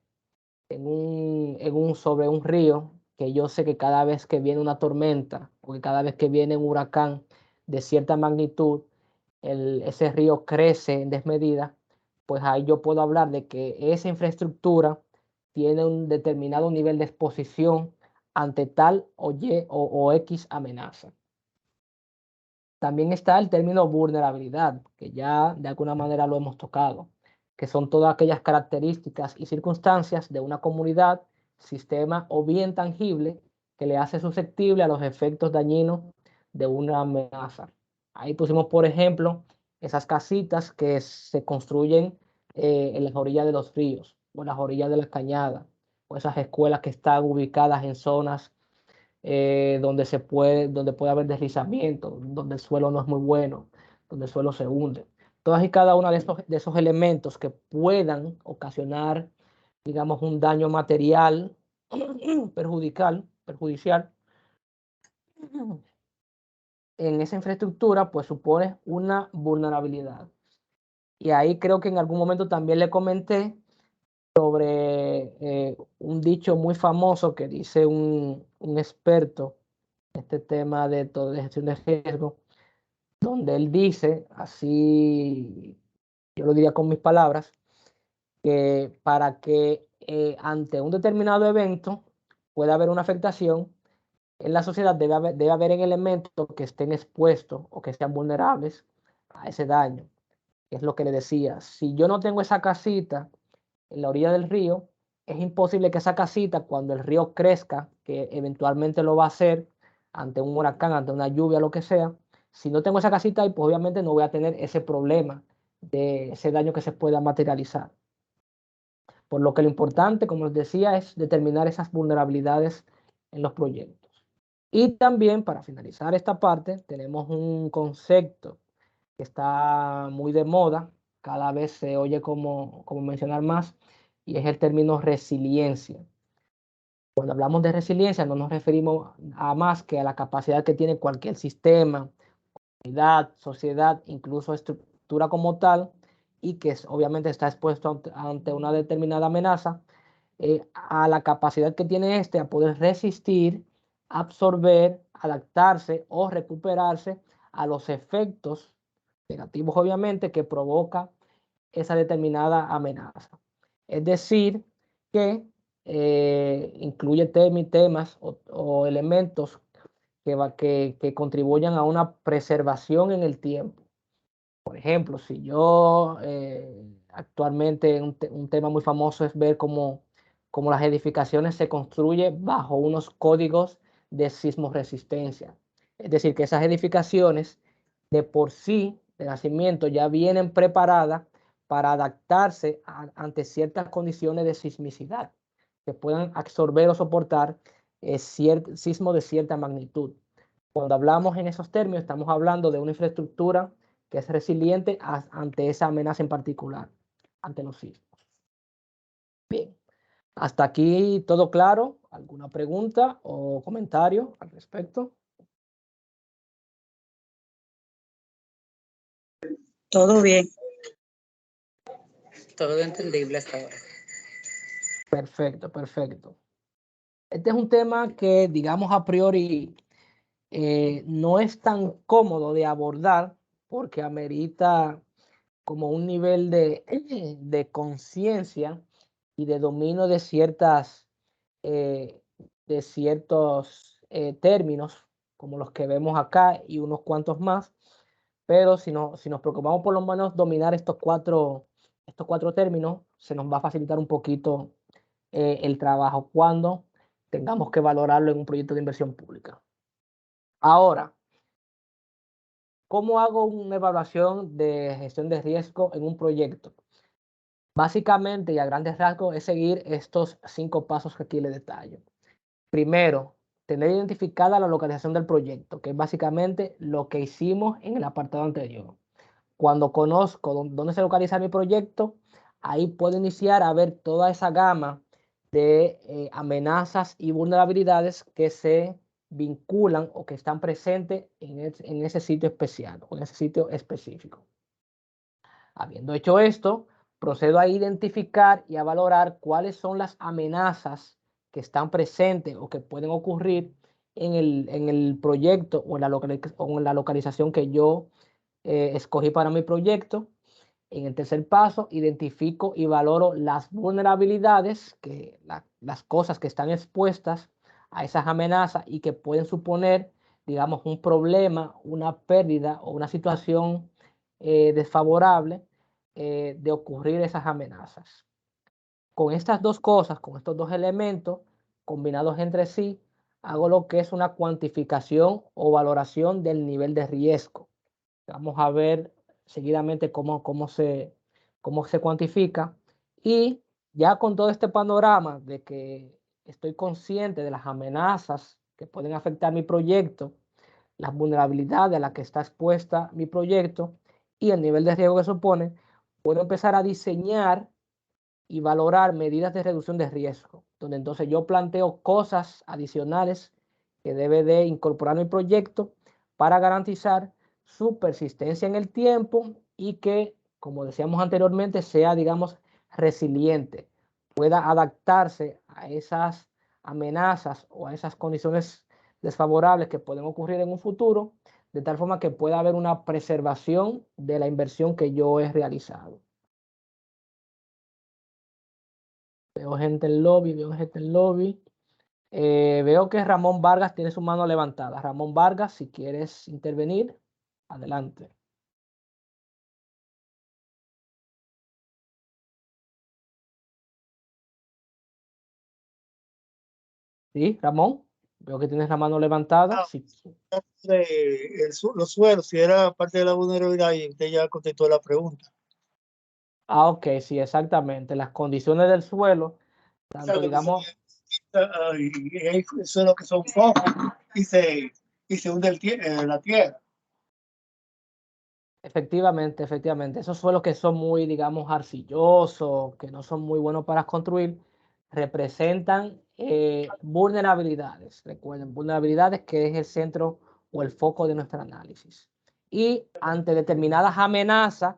sobre un río, que yo sé que cada vez que viene una tormenta o que cada vez que viene un huracán de cierta magnitud, ese río crece en desmedida, pues ahí yo puedo hablar de que esa infraestructura tiene un determinado nivel de exposición ante tal o Y o X amenaza. También está el término vulnerabilidad, que ya de alguna manera lo hemos tocado, que son todas aquellas características y circunstancias de una comunidad, sistema o bien tangible que le hace susceptible a los efectos dañinos de una amenaza. Ahí pusimos, por ejemplo, esas casitas que se construyen en las orillas de los ríos o en las orillas de las cañadas, o esas escuelas que están ubicadas en zonas donde puede haber deslizamiento, donde el suelo no es muy bueno, donde el suelo se hunde. todas y cada uno de esos elementos que puedan ocasionar, digamos, un daño material perjudicial en esa infraestructura, pues supone una vulnerabilidad. Y ahí creo que en algún momento también le comenté sobre un dicho muy famoso que dice un experto en este tema de gestión de riesgo, donde él dice, así yo lo diría con mis palabras, que para que ante un determinado evento pueda haber una afectación en la sociedad, debe haber elementos que estén expuestos o que sean vulnerables a ese daño. Es lo que le decía. Si yo no tengo esa casita en la orilla del río, es imposible que esa casita, cuando el río crezca, que eventualmente lo va a hacer ante un huracán, ante una lluvia, lo que sea, si no tengo esa casita ahí, pues obviamente no voy a tener ese problema de ese daño que se pueda materializar. Por lo que lo importante, como les decía, es determinar esas vulnerabilidades en los proyectos. Y también, para finalizar esta parte, tenemos un concepto que está muy de moda, cada vez se oye como mencionar más, y es el término resiliencia. Cuando hablamos de resiliencia no nos referimos a más que a la capacidad que tiene cualquier sistema, comunidad, sociedad, incluso estructura como tal, y que obviamente está expuesto ante una determinada amenaza, a la capacidad que tiene este a poder resistir, absorber, adaptarse o recuperarse a los efectos negativos, obviamente, que provoca esa determinada amenaza. Es decir, que incluye temas o elementos que contribuyan a una preservación en el tiempo. Por ejemplo, si yo actualmente un tema muy famoso es ver cómo las edificaciones se construyen bajo unos códigos de sismoresistencia. Es decir, que esas edificaciones de por sí, de nacimiento, ya vienen preparadas para adaptarse ante ciertas condiciones de sismicidad, que puedan absorber o soportar sismo de cierta magnitud. Cuando hablamos en esos términos, estamos hablando de una infraestructura que es resiliente ante esa amenaza en particular, ante los sismos. Bien, hasta aquí todo claro. ¿Alguna pregunta o comentario al respecto? Todo bien. Todo entendible hasta ahora. Perfecto, perfecto. Este es un tema que, digamos, a priori no es tan cómodo de abordar porque amerita como un nivel de conciencia y de dominio eh, de ciertos términos, como los que vemos acá y unos cuantos más, pero si nos preocupamos por lo menos dominar estos cuatro términos, se nos va a facilitar un poquito el trabajo cuando tengamos que valorarlo en un proyecto de inversión pública. Ahora, ¿cómo hago una evaluación de gestión de riesgo en un proyecto? Básicamente y a grandes rasgos es seguir estos 5 pasos que aquí le detallo. Primero, tener identificada la localización del proyecto, que es básicamente lo que hicimos en el apartado anterior. Cuando conozco dónde se localiza mi proyecto, ahí puedo iniciar a ver toda esa gama de amenazas y vulnerabilidades que se vinculan o que están presentes en ese sitio especial o en ese sitio específico. Habiendo hecho esto, procedo a identificar y a valorar cuáles son las amenazas que están presentes o que pueden ocurrir en el proyecto o en la localización que yo escogí para mi proyecto. En el tercer paso, identifico y valoro las vulnerabilidades, las cosas que están expuestas a esas amenazas y que pueden suponer, digamos, un problema, una pérdida o una situación desfavorable de ocurrir esas amenazas. Con estas dos cosas, con estos dos elementos combinados entre sí, hago lo que es una cuantificación o valoración del nivel de riesgo. Vamos a ver seguidamente cómo se cuantifica. Y ya con todo este panorama de que estoy consciente de las amenazas que pueden afectar mi proyecto, las vulnerabilidades a las que está expuesta mi proyecto y el nivel de riesgo que supone, puedo empezar a diseñar y valorar medidas de reducción de riesgo, donde entonces yo planteo cosas adicionales que debe de incorporar en el proyecto para garantizar su persistencia en el tiempo y que, como decíamos anteriormente, sea, digamos, resiliente, pueda adaptarse a esas amenazas o a esas condiciones desfavorables que pueden ocurrir en un futuro, de tal forma que pueda haber una preservación de la inversión que yo he realizado. Veo gente en el lobby, veo gente en el lobby. Veo que Ramón Vargas tiene su mano levantada. Ramón Vargas, si quieres intervenir, adelante. Sí, Ramón, veo que tienes la mano levantada. Sí. Los suelos, si era parte de la vulnerabilidad, y usted ya contestó la pregunta. Ok, sí, exactamente. Las condiciones del suelo, tanto digamos... Y hay suelos que son focos y se hunde la tierra. Efectivamente, efectivamente. Esos suelos que son muy, digamos, arcillosos, que no son muy buenos para construir, representan vulnerabilidades. Recuerden, vulnerabilidades que es el centro o el foco de nuestro análisis. Y ante determinadas amenazas,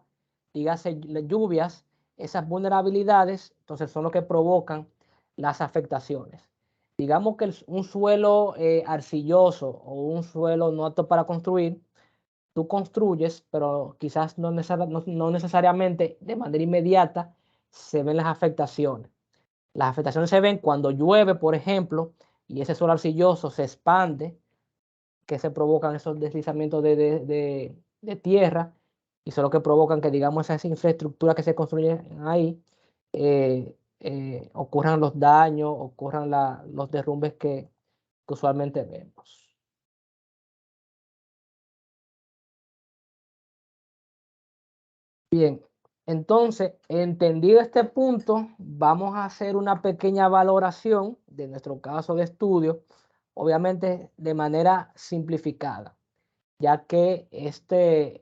dígase lluvias, esas vulnerabilidades, entonces son lo que provocan las afectaciones. Digamos que un suelo arcilloso o un suelo no apto para construir, tú construyes, pero quizás no necesariamente de manera inmediata se ven las afectaciones. Las afectaciones se ven cuando llueve, por ejemplo, y ese suelo arcilloso se expande, que se provocan esos deslizamientos de tierra, y son lo que provocan que, digamos, esa infraestructura que se construye ahí, ocurran los daños, ocurran los derrumbes que usualmente vemos. Bien, entonces, entendido este punto, vamos a hacer una pequeña valoración de nuestro caso de estudio, obviamente de manera simplificada, ya que este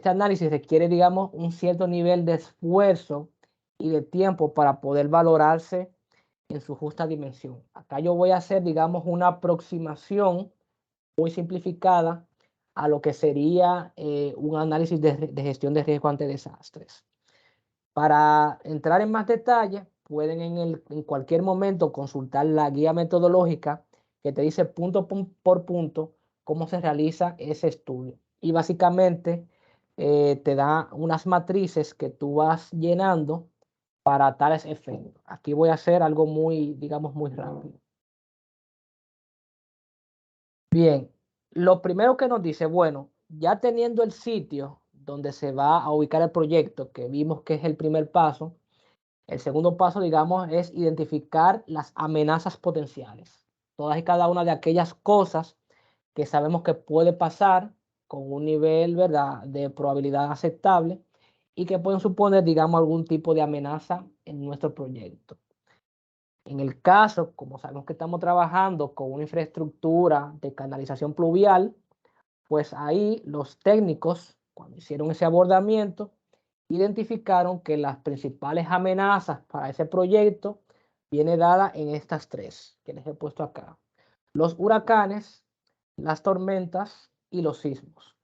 análisis requiere, digamos, un cierto nivel de esfuerzo y de tiempo para poder valorarse en su justa dimensión. Acá yo voy a hacer, digamos, una aproximación muy simplificada a lo que sería un análisis de gestión de riesgo ante desastres. Para entrar en más detalle, pueden en cualquier momento consultar la guía metodológica que te dice punto por punto cómo se realiza ese estudio. Y básicamente te da unas matrices que tú vas llenando para tales efectos. Aquí voy a hacer algo muy, digamos, muy rápido. Bien, lo primero que nos dice, bueno, ya teniendo el sitio donde se va a ubicar el proyecto, que vimos que es el primer paso, el segundo paso, digamos, es identificar las amenazas potenciales. Todas y cada una de aquellas cosas que sabemos que puede pasar con un nivel, ¿verdad?, de probabilidad aceptable y que pueden suponer, digamos, algún tipo de amenaza en nuestro proyecto. En el caso, como sabemos que estamos trabajando con una infraestructura de canalización pluvial, pues ahí los técnicos, cuando hicieron ese abordamiento, identificaron que las principales amenazas para ese proyecto viene dada en estas tres que les he puesto acá: los huracanes, las tormentas y los sismos.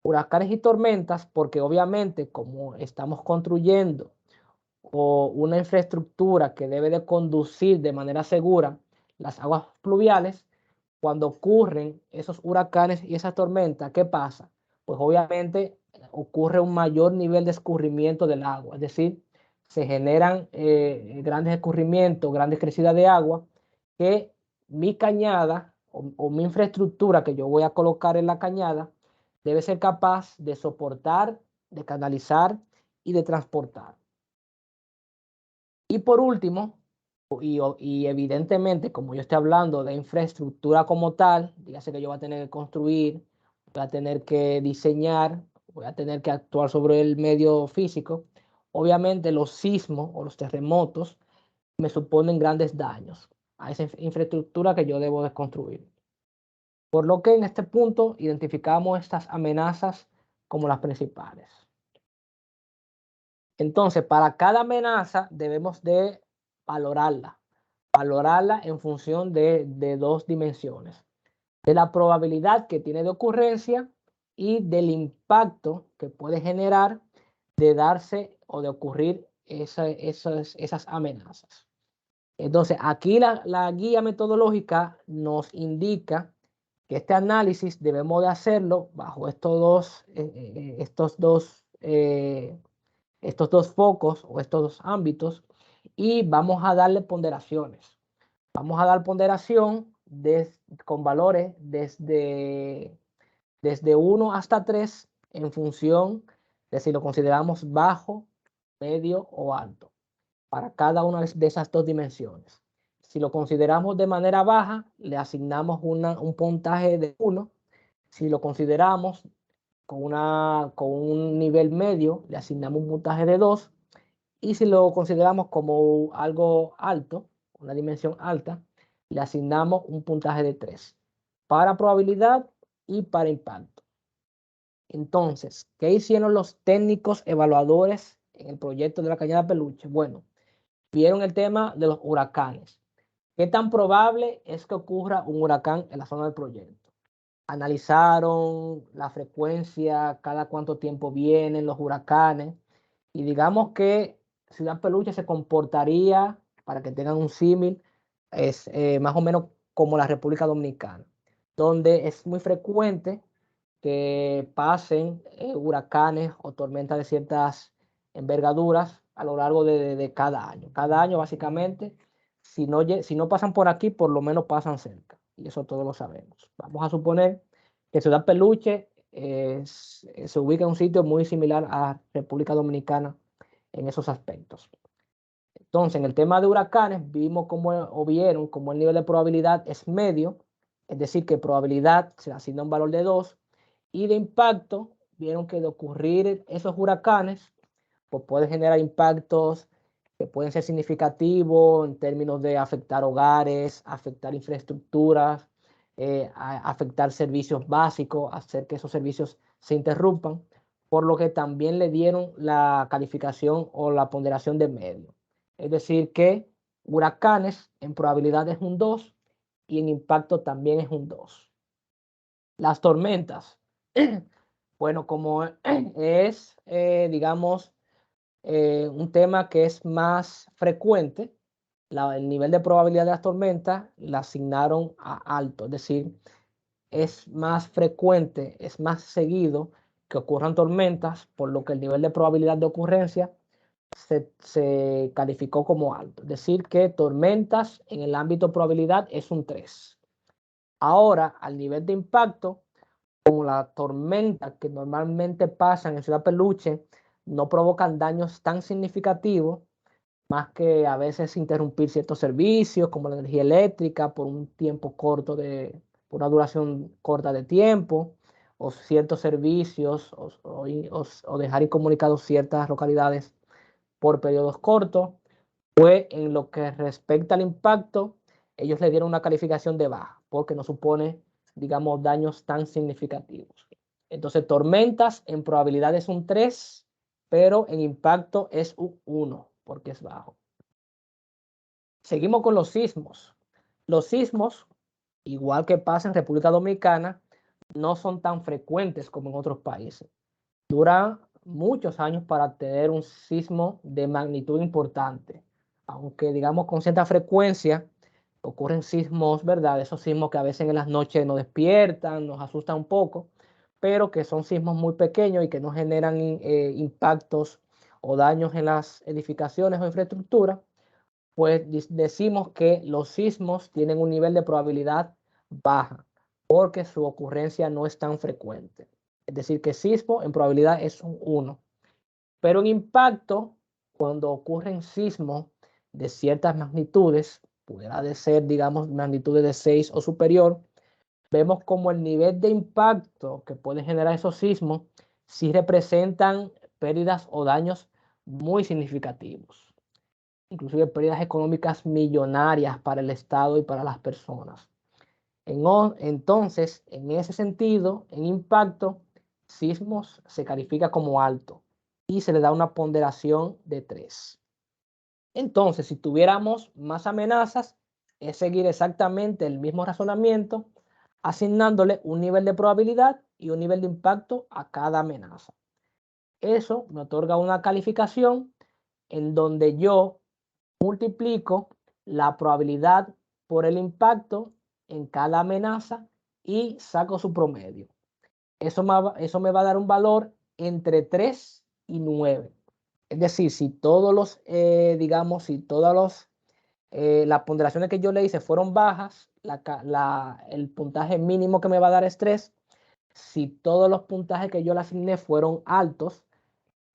Huracanes y tormentas porque obviamente como estamos construyendo o una infraestructura que debe de conducir de manera segura las aguas pluviales, cuando ocurren esos huracanes y esas tormentas, ¿qué pasa? Pues obviamente ocurre un mayor nivel de escurrimiento del agua, es decir, se generan grandes escurrimientos, grandes crecidas de agua, que mi cañada o mi infraestructura que yo voy a colocar en la cañada debe ser capaz de soportar, de canalizar y de transportar. Y por último, y evidentemente, como yo estoy hablando de infraestructura como tal, dígase que yo voy a tener que construir, voy a tener que diseñar, voy a tener que actuar sobre el medio físico, obviamente los sismos o los terremotos me suponen grandes daños a esa infraestructura que yo debo de construir. Por lo que en este punto identificamos estas amenazas como las principales. Entonces, para cada amenaza debemos de valorarla en función de dos dimensiones, de la probabilidad que tiene de ocurrencia y del impacto que puede generar de darse o de ocurrir esas amenazas. Entonces, aquí la guía metodológica nos indica que este análisis debemos de hacerlo bajo estos dos focos o estos dos ámbitos, y vamos a darle ponderaciones. Vamos a dar ponderación con valores desde 1 hasta 3 en función de si lo consideramos bajo, medio o alto para cada una de esas dos dimensiones. Si lo consideramos de manera baja, le asignamos un puntaje de 1. Si lo consideramos con un nivel medio, le asignamos un puntaje de 2. Y si lo consideramos como algo alto, una dimensión alta, le asignamos un puntaje de 3 para probabilidad y para impacto. Entonces, ¿qué hicieron los técnicos evaluadores en el proyecto de la Cañada Peluche? Bueno, vieron el tema de los huracanes. ¿Qué tan probable es que ocurra un huracán en la zona del proyecto? Analizaron la frecuencia, cada cuánto tiempo vienen los huracanes, y digamos que Ciudad Peluche se comportaría, para que tengan un símil, es más o menos como la República Dominicana, donde es muy frecuente que pasen huracanes o tormentas de ciertas envergaduras a lo largo de cada año. Cada año, básicamente, si no pasan por aquí, por lo menos pasan cerca. Y eso todos lo sabemos. Vamos a suponer que Ciudad Peluche se ubica en un sitio muy similar a República Dominicana en esos aspectos. Entonces, en el tema de huracanes, vieron como el nivel de probabilidad es medio, es decir, que probabilidad se asigna un valor de 2, y de impacto, vieron que de ocurrir esos huracanes, pues puede generar impactos que pueden ser significativos en términos de afectar hogares, afectar infraestructuras, afectar servicios básicos, hacer que esos servicios se interrumpan, por lo que también le dieron la calificación o la ponderación de medio. Es decir, que huracanes en probabilidad es un 2 y en impacto también es un 2. Las tormentas. Bueno, como es, digamos, un tema que es más frecuente, el nivel de probabilidad de las tormentas la asignaron a alto, es decir, es más frecuente, es más seguido que ocurran tormentas, por lo que el nivel de probabilidad de ocurrencia se calificó como alto. Es decir, que tormentas en el ámbito probabilidad es un 3. Ahora, al nivel de impacto, como la tormenta que normalmente pasan en Ciudad Peluche no provocan daños tan significativos, más que a veces interrumpir ciertos servicios como la energía eléctrica por un tiempo corto por una duración corta de tiempo, o ciertos servicios, o dejar incomunicados ciertas localidades por periodos cortos. Pues en lo que respecta al impacto, ellos le dieron una calificación de baja, porque no supone, digamos, daños tan significativos. Entonces, tormentas en probabilidad es un 3, pero en impacto es un 1, porque es bajo. Seguimos con los sismos. Los sismos, igual que pasa en República Dominicana, no son tan frecuentes como en otros países. Dura muchos años para tener un sismo de magnitud importante, aunque digamos con cierta frecuencia ocurren sismos, ¿verdad? Esos sismos que a veces en las noches nos despiertan, nos asustan un poco, pero que son sismos muy pequeños y que no generan impactos o daños en las edificaciones o infraestructura. Pues decimos que los sismos tienen un nivel de probabilidad baja, porque su ocurrencia no es tan frecuente. Es decir, que sismo en probabilidad es un 1. Pero en impacto, cuando ocurren sismos de ciertas magnitudes, pudiera de ser, digamos, magnitudes de 6 o superior, vemos como el nivel de impacto que pueden generar esos sismos sí representan pérdidas o daños muy significativos, inclusive pérdidas económicas millonarias para el Estado y para las personas. Entonces, en ese sentido, en impacto, sismos se califica como alto. y se le da una ponderación de 3. Entonces, si tuviéramos más amenazas, es seguir exactamente el mismo razonamiento, asignándole un nivel de probabilidad y un nivel de impacto a cada amenaza. Eso me otorga una calificación en donde yo multiplico la probabilidad por el impacto en cada amenaza y saco su promedio. Eso me va a dar un valor entre 3 y 9. Es decir, si todos los, digamos, si todas las ponderaciones que yo le hice fueron bajas, el puntaje mínimo que me va a dar es 3. Si todos los puntajes que yo le asigné fueron altos,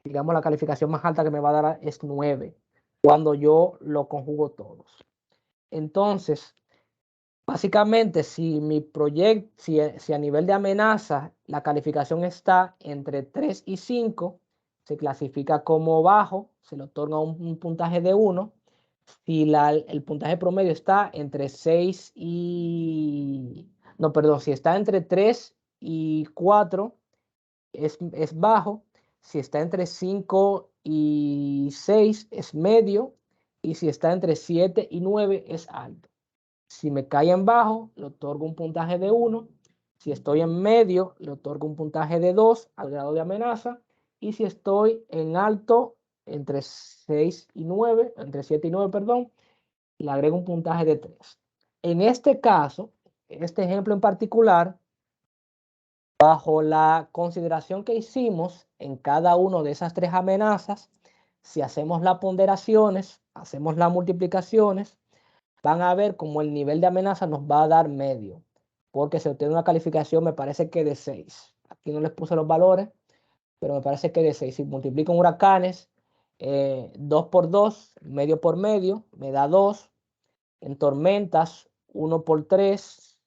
digamos, la calificación más alta que me va a dar es 9, cuando yo lo conjugo todos. Entonces, básicamente, si mi proyecto, si a nivel de amenaza la calificación está entre 3 y 5, se clasifica como bajo, se le otorga un puntaje de 1. Si el puntaje promedio está entre 6 y... No, perdón, si está entre 3 y 4, es bajo. Si está entre 5 y 6, es medio. Y si está entre 7 y 9, es alto. Si me cae en bajo, le otorgo un puntaje de 1. Si estoy en medio, le otorgo un puntaje de 2 al grado de amenaza. Y si estoy en alto, entre 6 y 9, entre 7 y 9, perdón, le agrego un puntaje de 3. En este caso, en este ejemplo en particular, bajo la consideración que hicimos en cada una de esas 3 amenazas, si hacemos las ponderaciones, hacemos las multiplicaciones, van a ver como el nivel de amenaza nos va a dar medio, porque se obtiene una calificación, me parece que de 6. Aquí no les puse los valores, pero me parece que de 6. Si multiplico en huracanes, 2 por 2, medio por medio, me da 2. En tormentas, 1 por 3,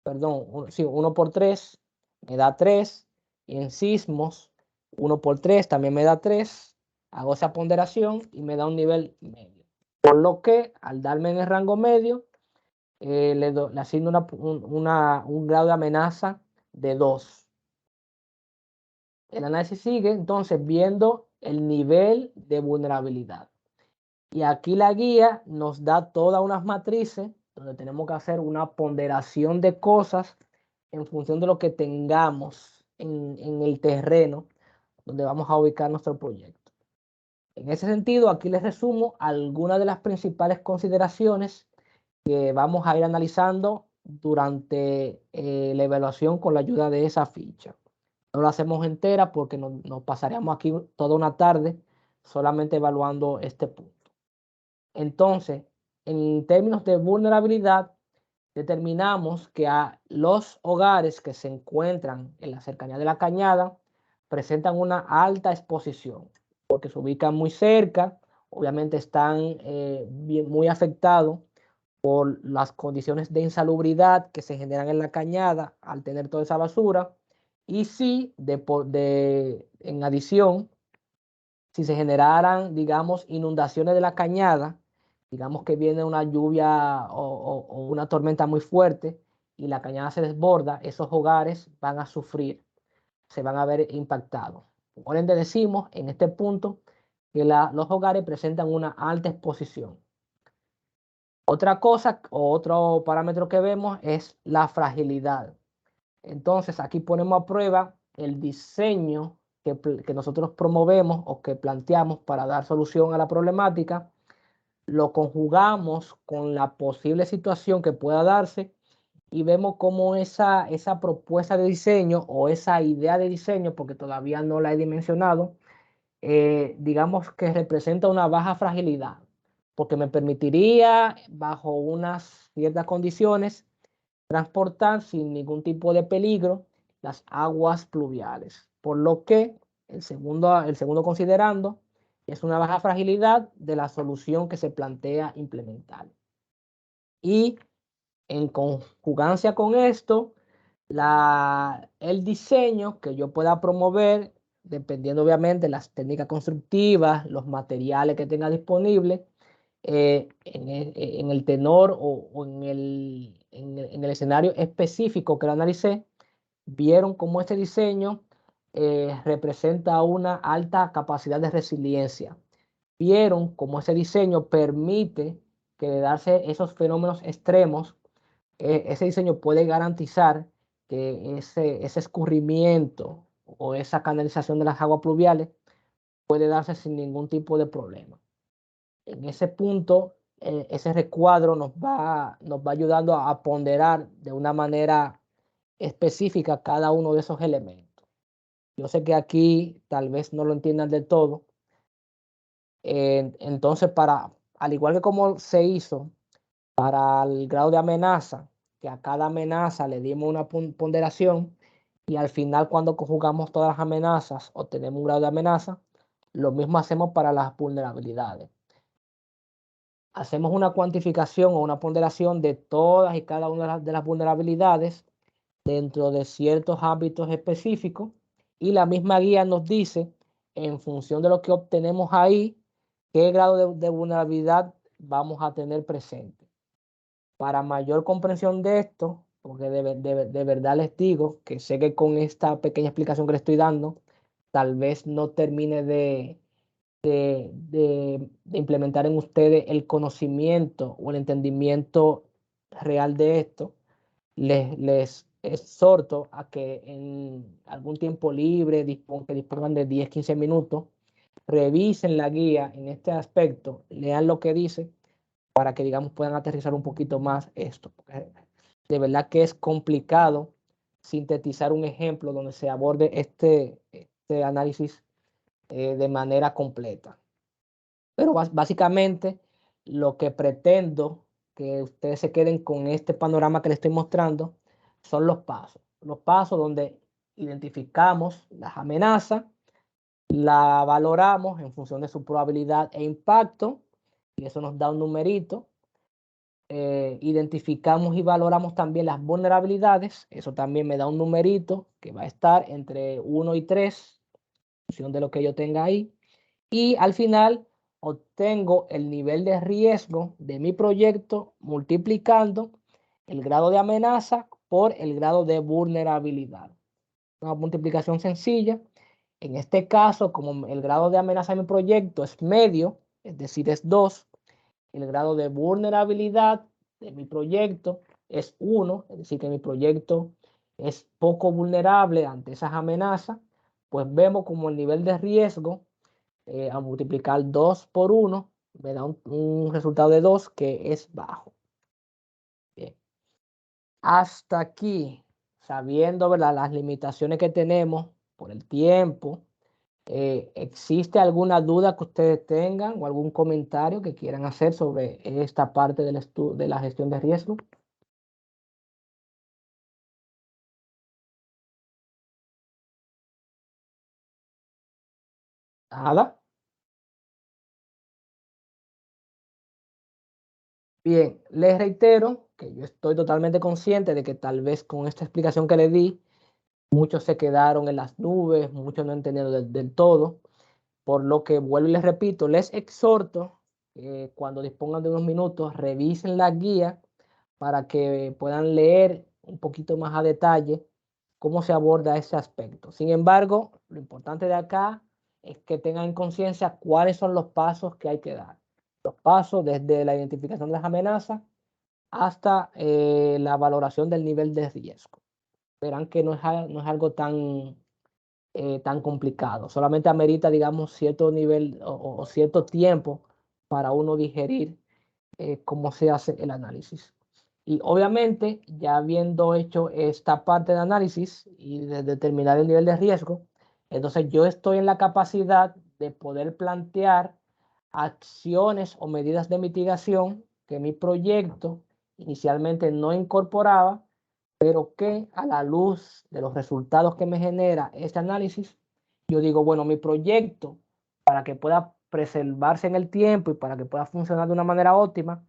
perdón, 1 por 3, me da 3. Y en sismos, 1 por 3 también me da 3. Hago esa ponderación y me da un nivel medio. Por lo que, al darme en el rango medio, le asigno un grado de amenaza de 2. El análisis sigue entonces viendo el nivel de vulnerabilidad. Y aquí la guía nos da todas unas matrices donde tenemos que hacer una ponderación de cosas en función de lo que tengamos en el terreno donde vamos a ubicar nuestro proyecto. En ese sentido, aquí les resumo algunas de las principales consideraciones que vamos a ir analizando durante la evaluación con la ayuda de esa ficha. No la hacemos entera porque nos pasaríamos aquí toda una tarde solamente evaluando este punto. Entonces, en términos de vulnerabilidad, determinamos que a los hogares que se encuentran en la cercanía de la cañada presentan una alta exposición porque se ubican muy cerca, obviamente están muy afectados por las condiciones de insalubridad que se generan en la cañada al tener toda esa basura. Y si en adición, si se generaran, digamos, inundaciones de la cañada, digamos que viene una lluvia o una tormenta muy fuerte y la cañada se desborda, esos hogares van a sufrir, se van a ver impactados. Por ende decimos en este punto que los hogares presentan una alta exposición. Otra cosa o otro parámetro que vemos es la fragilidad. Entonces aquí ponemos a prueba el diseño que nosotros promovemos o que planteamos para dar solución a la problemática. Lo conjugamos con la posible situación que pueda darse y vemos cómo esa propuesta de diseño o esa idea de diseño, porque todavía no la he dimensionado, digamos que representa una baja fragilidad, porque me permitiría, bajo unas ciertas condiciones, transportar sin ningún tipo de peligro las aguas pluviales. Por lo que el segundo considerando es una baja fragilidad de la solución que se plantea implementar. Y en conjugancia con esto, el diseño que yo pueda promover, dependiendo obviamente de las técnicas constructivas, los materiales que tenga disponibles, en el tenor o en el escenario específico que lo analicé, vieron cómo este diseño representa una alta capacidad de resiliencia. Vieron cómo ese diseño permite que de darse esos fenómenos extremos, ese diseño puede garantizar que ese escurrimiento o esa canalización de las aguas pluviales puede darse sin ningún tipo de problema. En ese punto, ese recuadro nos va ayudando a ponderar de una manera específica cada uno de esos elementos. Yo sé que aquí tal vez no lo entiendan del todo. Entonces, al igual que como se hizo para el grado de amenaza, que a cada amenaza le dimos una ponderación y al final cuando conjugamos todas las amenazas obtenemos un grado de amenaza, lo mismo hacemos para las vulnerabilidades. Hacemos una cuantificación o una ponderación de todas y cada una de las vulnerabilidades dentro de ciertos ámbitos específicos y la misma guía nos dice, en función de lo que obtenemos ahí, qué grado de vulnerabilidad vamos a tener presente. Para mayor comprensión de esto, porque de verdad les digo que sé que con esta pequeña explicación que les estoy dando, tal vez no termine de implementar en ustedes el conocimiento o el entendimiento real de esto. Les exhorto a que en algún tiempo libre, que dispongan de 10-15 minutos, revisen la guía en este aspecto, lean lo que dice para que, digamos, puedan aterrizar un poquito más esto. Porque de verdad que es complicado sintetizar un ejemplo donde se aborde este análisis de manera completa. Pero básicamente lo que pretendo que ustedes se queden con este panorama que les estoy mostrando son los pasos. Los pasos donde identificamos las amenazas, la valoramos en función de su probabilidad e impacto, y eso nos da un numerito. Identificamos y valoramos también las vulnerabilidades, eso también me da un numerito que va a estar entre 1 y 3, en función de lo que yo tenga ahí. Y al final obtengo el nivel de riesgo de mi proyecto multiplicando el grado de amenaza por el grado de vulnerabilidad. Una multiplicación sencilla. En este caso, como el grado de amenaza de mi proyecto es medio, es decir, es 2, el grado de vulnerabilidad de mi proyecto es 1, es decir, que mi proyecto es poco vulnerable ante esas amenazas, pues vemos como el nivel de riesgo a multiplicar 2 por 1 me da un resultado de 2 que es bajo. Bien. Hasta aquí, sabiendo, ¿verdad?, las limitaciones que tenemos por el tiempo, ¿existe alguna duda que ustedes tengan o algún comentario que quieran hacer sobre esta parte del de la gestión de riesgo? Nada. Bien, les reitero que yo estoy totalmente consciente de que tal vez con esta explicación que les di, muchos se quedaron en las nubes, muchos no entendieron del todo, por lo que vuelvo y les repito, les exhorto que cuando dispongan de unos minutos revisen la guía para que puedan leer un poquito más a detalle cómo se aborda ese aspecto. Sin embargo, lo importante de acá es que tengan en conciencia cuáles son los pasos que hay que dar. Los pasos desde la identificación de las amenazas hasta la valoración del nivel de riesgo. Verán que no es algo tan complicado. Solamente amerita, digamos, cierto nivel o cierto tiempo para uno digerir cómo se hace el análisis. Y obviamente, ya habiendo hecho esta parte de análisis y de determinar el nivel de riesgo, entonces yo estoy en la capacidad de poder plantear acciones o medidas de mitigación que mi proyecto inicialmente no incorporaba, pero que a la luz de los resultados que me genera este análisis, yo digo, bueno, mi proyecto, para que pueda preservarse en el tiempo y para que pueda funcionar de una manera óptima,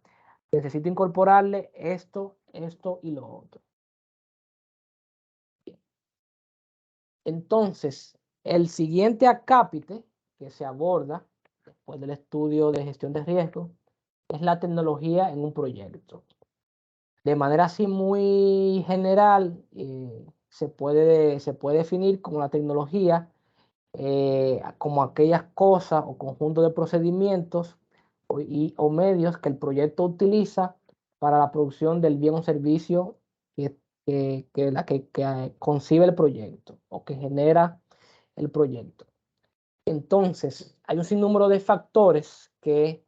necesito incorporarle esto, esto y lo otro. Entonces, el siguiente acápite que se aborda después del estudio de gestión de riesgo es la tecnología en un proyecto. De manera así muy general, se puede definir como la tecnología, como aquellas cosas o conjuntos de procedimientos o medios que el proyecto utiliza para la producción del bien o servicio que concibe el proyecto o que genera el proyecto. Entonces, hay un sinnúmero de factores que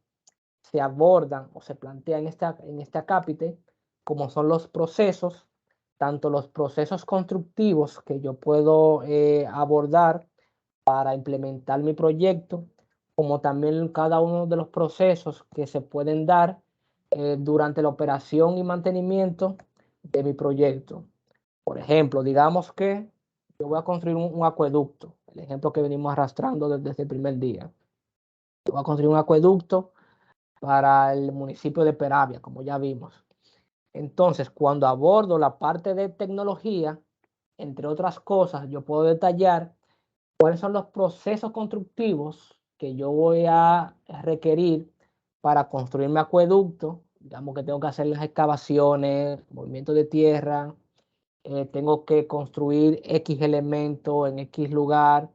se abordan o se plantean en este acápite, como son los procesos, tanto los procesos constructivos que yo puedo abordar para implementar mi proyecto, como también cada uno de los procesos que se pueden dar durante la operación y mantenimiento de mi proyecto. Por ejemplo, digamos que yo voy a construir un acueducto, el ejemplo que venimos arrastrando desde el primer día. Yo voy a construir un acueducto para el municipio de Peravia, como ya vimos. Entonces, cuando abordo la parte de tecnología, entre otras cosas, yo puedo detallar cuáles son los procesos constructivos que yo voy a requerir para construir mi acueducto. Digamos que tengo que hacer las excavaciones, movimiento de tierra, tengo que construir X elemento en X lugar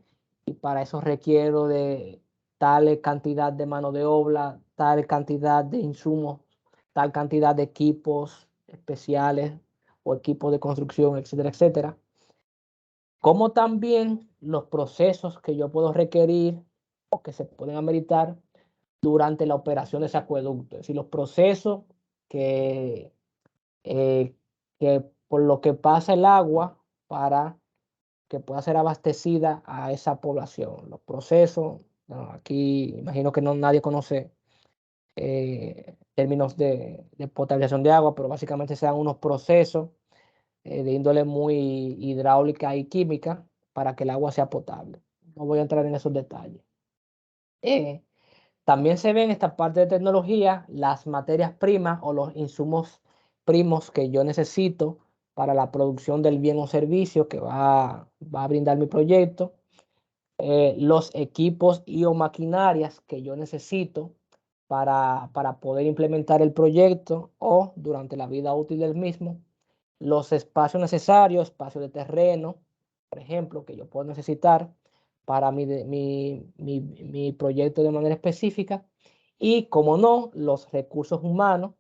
y para eso requiero de tal cantidad de mano de obra, tal cantidad de insumos, tal cantidad de equipos especiales o equipos de construcción, etcétera, etcétera. Como también los procesos que yo puedo requerir o que se pueden ameritar durante la operación de ese acueducto. Es decir, los procesos que, que por lo que pasa el agua para que pueda ser abastecida a esa población. Los procesos, bueno, aquí imagino que no nadie conoce términos de potabilización de agua, pero básicamente sean unos procesos de índole muy hidráulica y química para que el agua sea potable. No voy a entrar en esos detalles. También se ve en esta parte de tecnología las materias primas o los insumos primos que yo necesito para la producción del bien o servicio que va a brindar mi proyecto, los equipos y o maquinarias que yo necesito para poder implementar el proyecto o durante la vida útil del mismo, los espacios necesarios, espacios de terreno, por ejemplo, que yo puedo necesitar para mi proyecto de manera específica, y, como no, los recursos humanos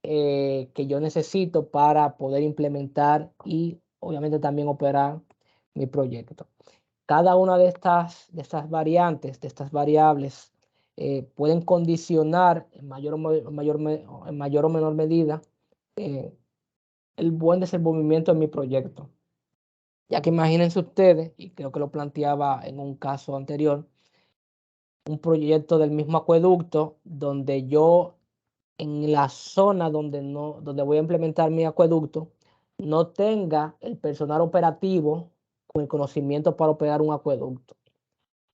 que yo necesito para poder implementar y obviamente también operar mi proyecto. Cada una de estas variantes, de estas variables, pueden condicionar en mayor o menor medida el buen desenvolvimiento de mi proyecto. Ya que imagínense ustedes, y creo que lo planteaba en un caso anterior, un proyecto del mismo acueducto donde yo en la zona donde voy a implementar mi acueducto no tenga el personal operativo con el conocimiento para operar un acueducto.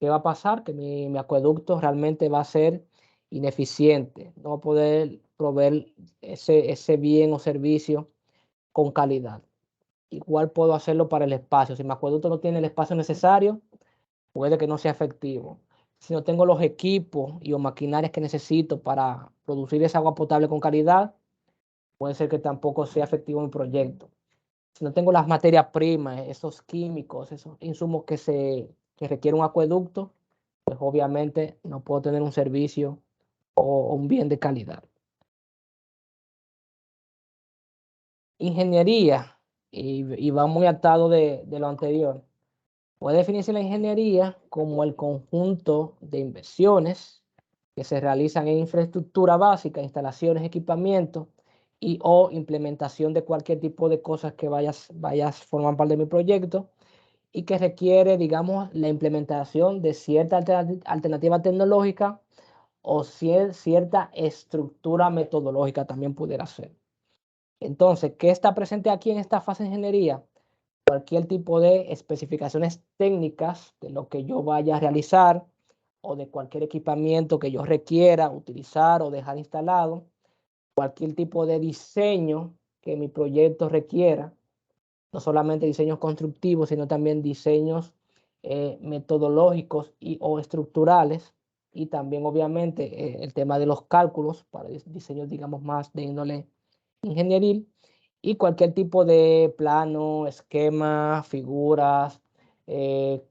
¿Qué va a pasar? Que mi acueducto realmente va a ser ineficiente, no va a poder proveer ese bien o servicio con calidad. Igual puedo hacerlo para el espacio. Si mi acueducto no tiene el espacio necesario, puede que no sea efectivo. Si no tengo los equipos y o maquinarias que necesito para producir esa agua potable con calidad, puede ser que tampoco sea efectivo mi proyecto. Si no tengo las materias primas, esos químicos, esos insumos que requiere un acueducto, pues obviamente no puedo tener un servicio o un bien de calidad. Ingeniería, y va muy atado de lo anterior. Puede definirse la ingeniería como el conjunto de inversiones que se realizan en infraestructura básica, instalaciones, equipamientos y o implementación de cualquier tipo de cosas que vayas forman parte de mi proyecto y que requiere, digamos, la implementación de cierta alternativa tecnológica o cierta estructura metodológica también pudiera ser. Entonces, ¿qué está presente aquí en esta fase de ingeniería? Cualquier tipo de especificaciones técnicas de lo que yo vaya a realizar o de cualquier equipamiento que yo requiera utilizar o dejar instalado, cualquier tipo de diseño que mi proyecto requiera, no solamente diseños constructivos, sino también diseños metodológicos y o estructurales, y también obviamente el tema de los cálculos para diseños, digamos, más de índole ingenieril, y cualquier tipo de plano, esquema, figuras,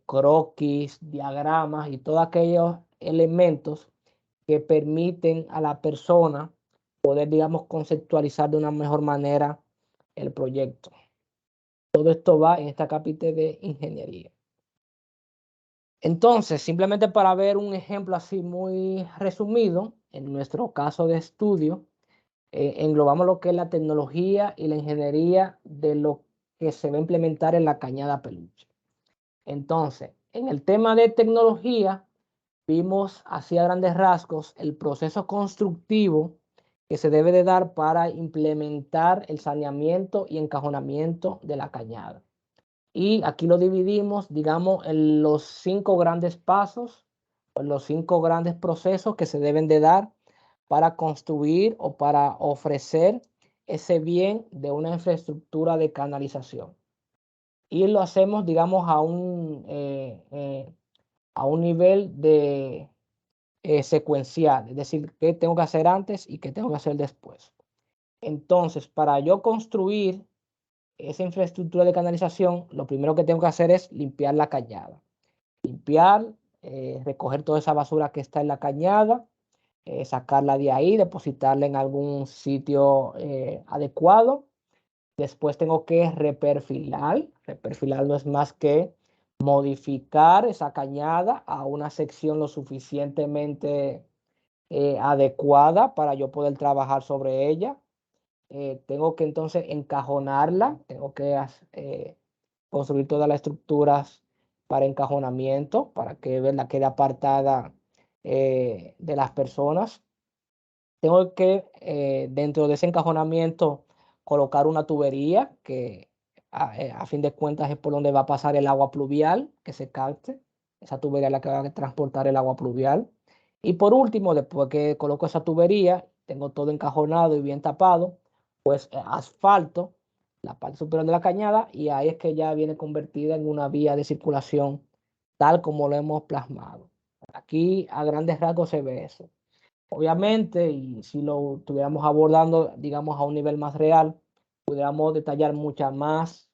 croquis, diagramas y todos aquellos elementos que permiten a la persona poder, digamos, conceptualizar de una mejor manera el proyecto. Todo esto va en esta capítulo de ingeniería. Entonces, simplemente para ver un ejemplo así muy resumido, en nuestro caso de estudio, englobamos lo que es la tecnología y la ingeniería de lo que se va a implementar en la Cañada Peluche. Entonces, en el tema de tecnología, vimos así a grandes rasgos el proceso constructivo que se debe de dar para implementar el saneamiento y encajonamiento de la cañada. Y aquí lo dividimos, digamos, en los 5 grandes pasos, o los 5 grandes procesos que se deben de dar para construir o para ofrecer ese bien de una infraestructura de canalización. Y lo hacemos, digamos, a un nivel de secuencial, es decir, qué tengo que hacer antes y qué tengo que hacer después. Entonces, para yo construir esa infraestructura de canalización, lo primero que tengo que hacer es limpiar la cañada. Limpiar, recoger toda esa basura que está en la cañada, sacarla de ahí, depositarla en algún sitio adecuado. Después tengo que reperfilar. Reperfilar no es más que modificar esa cañada a una sección lo suficientemente adecuada para yo poder trabajar sobre ella. Tengo que entonces encajonarla, tengo que construir todas las estructuras para encajonamiento, para que la quede apartada de las personas. Tengo que, dentro de ese encajonamiento, colocar una tubería que a fin de cuentas es por donde va a pasar el agua pluvial que se capte. Esa tubería es la que va a transportar el agua pluvial. Y por último, después que coloco esa tubería, tengo todo encajonado y bien tapado, pues asfalto la parte superior de la cañada y ahí es que ya viene convertida en una vía de circulación tal como lo hemos plasmado. Aquí a grandes rasgos se ve eso. Obviamente, y si lo estuviéramos abordando, digamos, a un nivel más real, pudiéramos detallar mucho más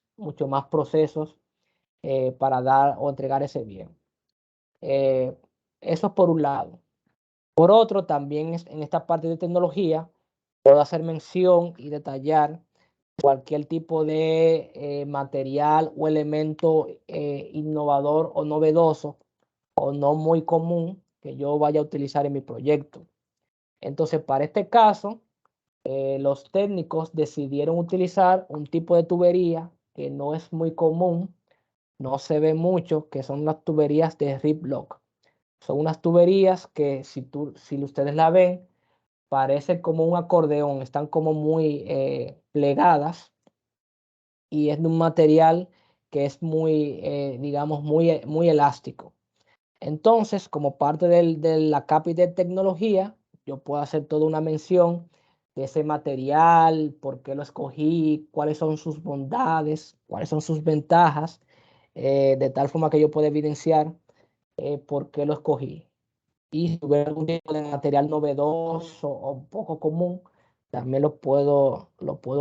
procesos para dar o entregar ese bien. Eso es por un lado. Por otro, también en esta parte de tecnología, puedo hacer mención y detallar cualquier tipo de material o elemento innovador o novedoso o no muy común que yo vaya a utilizar en mi proyecto. Entonces, para este caso, los técnicos decidieron utilizar un tipo de tubería que no es muy común, no se ve mucho, que son las tuberías de Rip Lock. Son unas tuberías que si ustedes la ven, parecen como un acordeón, están como muy plegadas y es de un material que es muy, digamos, muy elástico. Entonces, como parte de la CAPI de tecnología, yo puedo hacer toda una mención de ese material, por qué lo escogí, cuáles son sus bondades, cuáles son sus ventajas, de tal forma que yo pueda evidenciar por qué lo escogí. Y si hubiera algún tipo de material novedoso o poco común, también lo puedo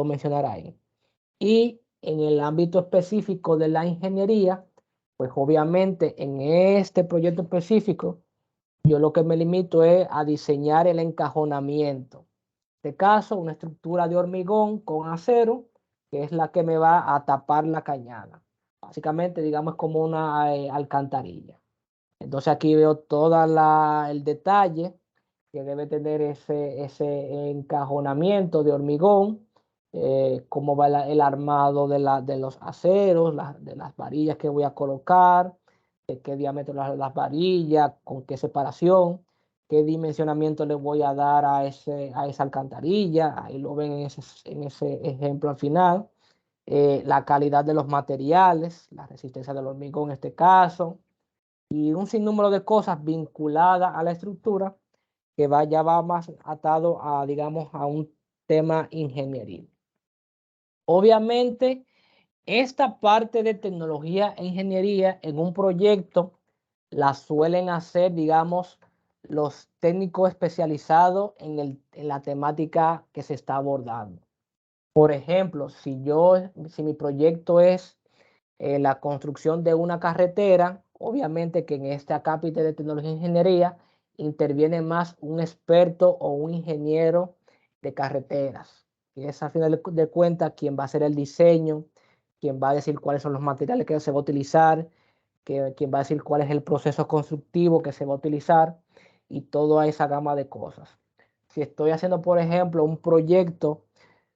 mencionar ahí. Y en el ámbito específico de la ingeniería, pues obviamente en este proyecto específico, yo lo que me limito es a diseñar el encajonamiento. En este caso, una estructura de hormigón con acero, que es la que me va a tapar la cañada. Básicamente, digamos, como una alcantarilla. Entonces aquí veo todo el detalle que debe tener ese encajonamiento de hormigón, cómo va el armado de los aceros, de las varillas que voy a colocar, de qué diámetro las varillas, con qué separación, qué dimensionamiento le voy a dar a esa alcantarilla. Ahí lo ven en ese ejemplo al final. La calidad de los materiales, la resistencia del hormigón en este caso, y un sinnúmero de cosas vinculadas a la estructura que ya va más atado a, digamos, a un tema ingenieril. Obviamente, esta parte de tecnología e ingeniería en un proyecto la suelen hacer, digamos, los técnicos especializados en la temática que se está abordando. Por ejemplo, si mi proyecto es la construcción de una carretera, obviamente que en este acápite de tecnología e ingeniería interviene más un experto o un ingeniero de carreteras, que es al final de cuentas quien va a hacer el diseño, quien va a decir cuáles son los materiales que se va a utilizar, quien va a decir cuál es el proceso constructivo que se va a utilizar y toda esa gama de cosas. Si estoy haciendo, por ejemplo, un proyecto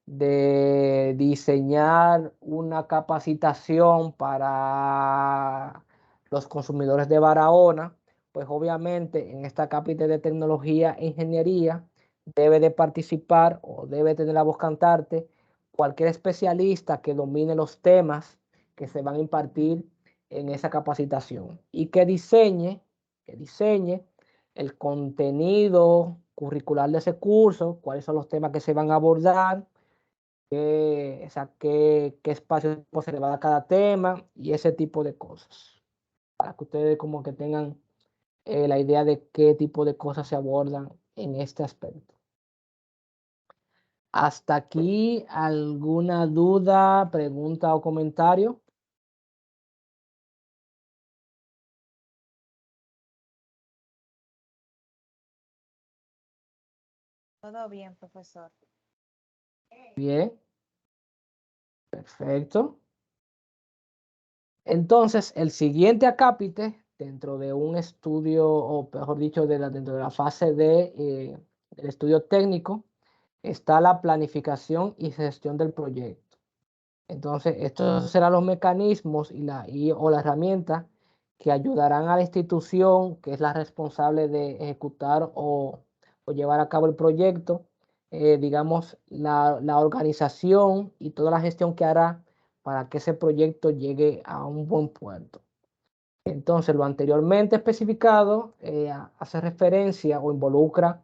de diseñar una capacitación para los consumidores de Barahona, pues obviamente en esta cápita de tecnología e ingeniería debe de participar o debe tener la voz cantante cualquier especialista que domine los temas que se van a impartir en esa capacitación y que diseñe el contenido curricular de ese curso, cuáles son los temas que se van a abordar, qué espacio se le va a dar a cada tema y ese tipo de cosas. Para que ustedes como que tengan la idea de qué tipo de cosas se abordan en este aspecto. ¿Hasta aquí alguna duda, pregunta o comentario? Todo bien, profesor. Bien, perfecto. Entonces, el siguiente acápite dentro de un estudio, o mejor dicho, dentro de la fase del estudio técnico, está la planificación y gestión del proyecto. Entonces, estos serán los mecanismos o la herramienta que ayudarán a la institución, que es la responsable de ejecutar o llevar a cabo el proyecto, digamos, la organización y toda la gestión que hará para que ese proyecto llegue a un buen puerto. Entonces, lo anteriormente especificado hace referencia o involucra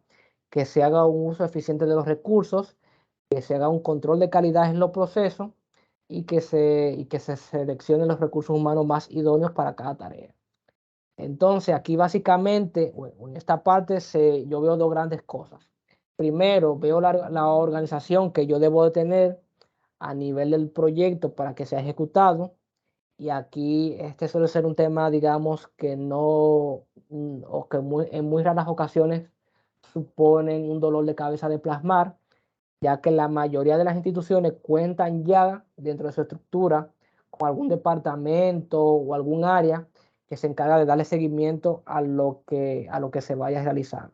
que se haga un uso eficiente de los recursos, que se haga un control de calidad en los procesos y que se seleccionen los recursos humanos más idóneos para cada tarea. Entonces, aquí básicamente, bueno, en esta parte yo veo dos grandes cosas. Primero, veo la organización que yo debo de tener a nivel del proyecto para que sea ejecutado. Y aquí este suele ser un tema, digamos, que no, o que en muy raras ocasiones suponen un dolor de cabeza de plasmar, ya que la mayoría de las instituciones cuentan ya dentro de su estructura con algún departamento o algún área que se encarga de darle seguimiento a lo que se vaya a realizar,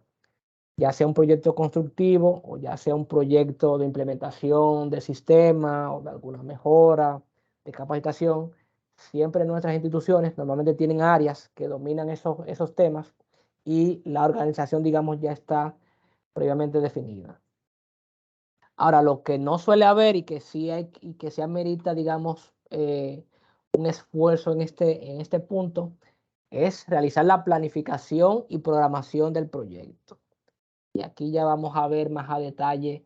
ya sea un proyecto constructivo o ya sea un proyecto de implementación de sistema o de alguna mejora, de capacitación. Siempre nuestras instituciones normalmente tienen áreas que dominan esos temas y la organización, digamos, ya está previamente definida. Ahora, lo que no suele haber y que sí hay y que se amerita, digamos, un esfuerzo en este punto, es realizar la planificación y programación del proyecto. Y aquí ya vamos a ver más a detalle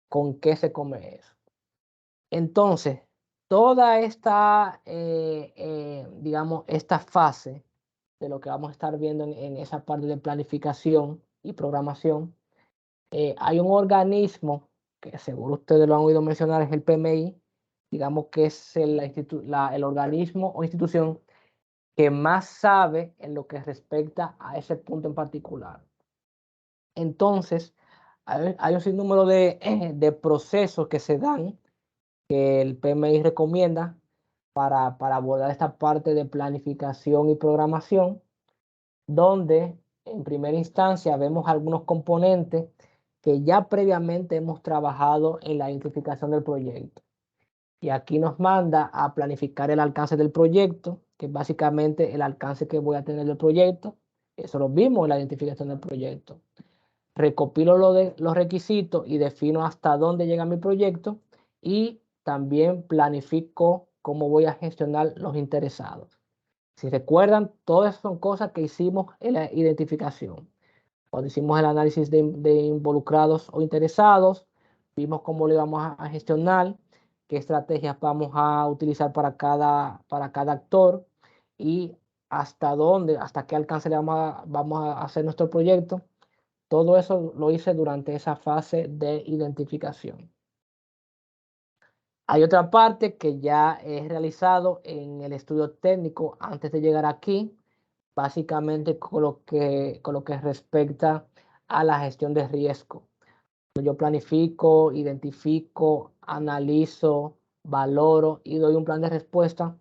con qué se come eso. Entonces, toda esta, digamos, esta fase de lo que vamos a estar viendo en esa parte de planificación y programación, hay un organismo que seguro ustedes lo han oído mencionar, es el PMI, digamos que es el organismo o institución que más sabe en lo que respecta a ese punto en particular. Entonces, hay un sinnúmero de procesos que se dan, que el PMI recomienda para abordar esta parte de planificación y programación, donde en primera instancia vemos algunos componentes que ya previamente hemos trabajado en la identificación del proyecto. Y aquí nos manda a planificar el alcance del proyecto, que es básicamente el alcance que voy a tener del proyecto. Eso lo vimos en la identificación del proyecto. Recopilo los requisitos y defino hasta dónde llega mi proyecto y también planifico cómo voy a gestionar los interesados. Si recuerdan, todas son cosas que hicimos en la identificación. Cuando hicimos el análisis de involucrados o interesados, vimos cómo lo íbamos a gestionar, qué estrategias vamos a utilizar para cada actor y hasta qué alcance le vamos a hacer nuestro proyecto. Todo eso lo hice durante esa fase de identificación. Hay otra parte que ya he realizado en el estudio técnico antes de llegar aquí, básicamente con lo que respecta a la gestión de riesgo. Yo planifico, identifico, analizo, valoro y doy un plan de respuesta.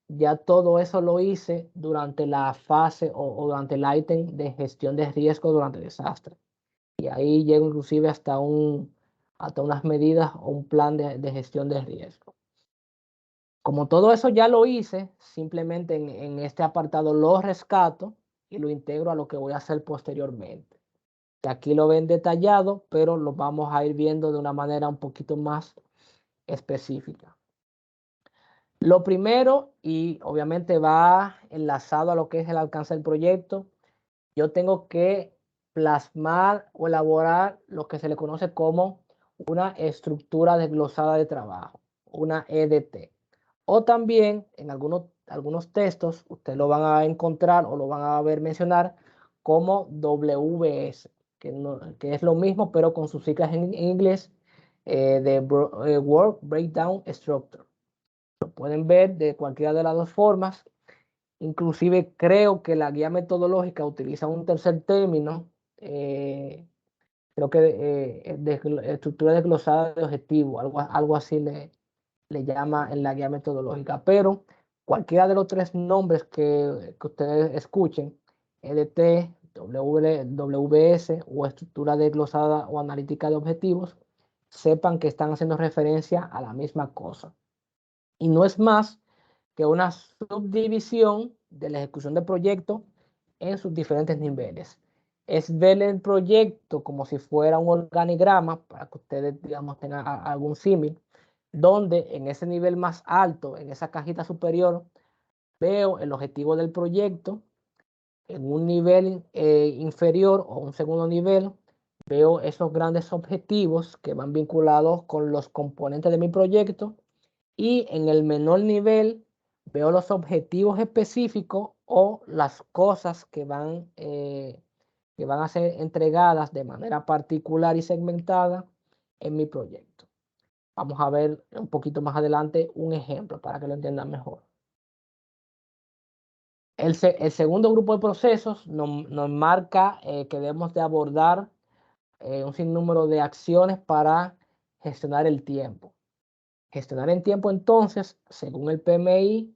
Ya todo eso lo hice durante la fase o durante el ítem de gestión de riesgo durante el desastre. Y ahí llego inclusive hasta unas medidas o un plan de gestión de riesgo. Como todo eso ya lo hice, simplemente en este apartado lo rescato y lo integro a lo que voy a hacer posteriormente. Y aquí lo ven detallado, pero lo vamos a ir viendo de una manera un poquito más específica. Lo primero, y obviamente va enlazado a lo que es el alcance del proyecto, yo tengo que plasmar o elaborar lo que se le conoce como una estructura desglosada de trabajo, una EDT. O también en algunos textos ustedes lo van a encontrar o lo van a ver mencionar como WBS, que es lo mismo pero con sus siglas en inglés Work Breakdown Structure. Lo pueden ver de cualquiera de las dos formas. Inclusive creo que la guía metodológica utiliza un tercer término, creo que de estructura desglosada de objetivo, algo así le llama en la guía metodológica, pero cualquiera de los tres nombres que ustedes escuchen, EDT, WS o estructura desglosada o analítica de objetivos, sepan que están haciendo referencia a la misma cosa. Y no es más que una subdivisión de la ejecución del proyecto en sus diferentes niveles. Es ver el proyecto como si fuera un organigrama, para que ustedes, digamos, tengan algún símil, donde en ese nivel más alto, en esa cajita superior, veo el objetivo del proyecto. En un nivel inferior o un segundo nivel, veo esos grandes objetivos que van vinculados con los componentes de mi proyecto. Y en el menor nivel, veo los objetivos específicos o las cosas que van a ser entregadas de manera particular y segmentada en mi proyecto. Vamos a ver un poquito más adelante un ejemplo para que lo entiendan mejor. El segundo grupo de procesos nos marca que debemos de abordar un sinnúmero de acciones para gestionar el tiempo. Gestionar el tiempo, entonces, según el PMI,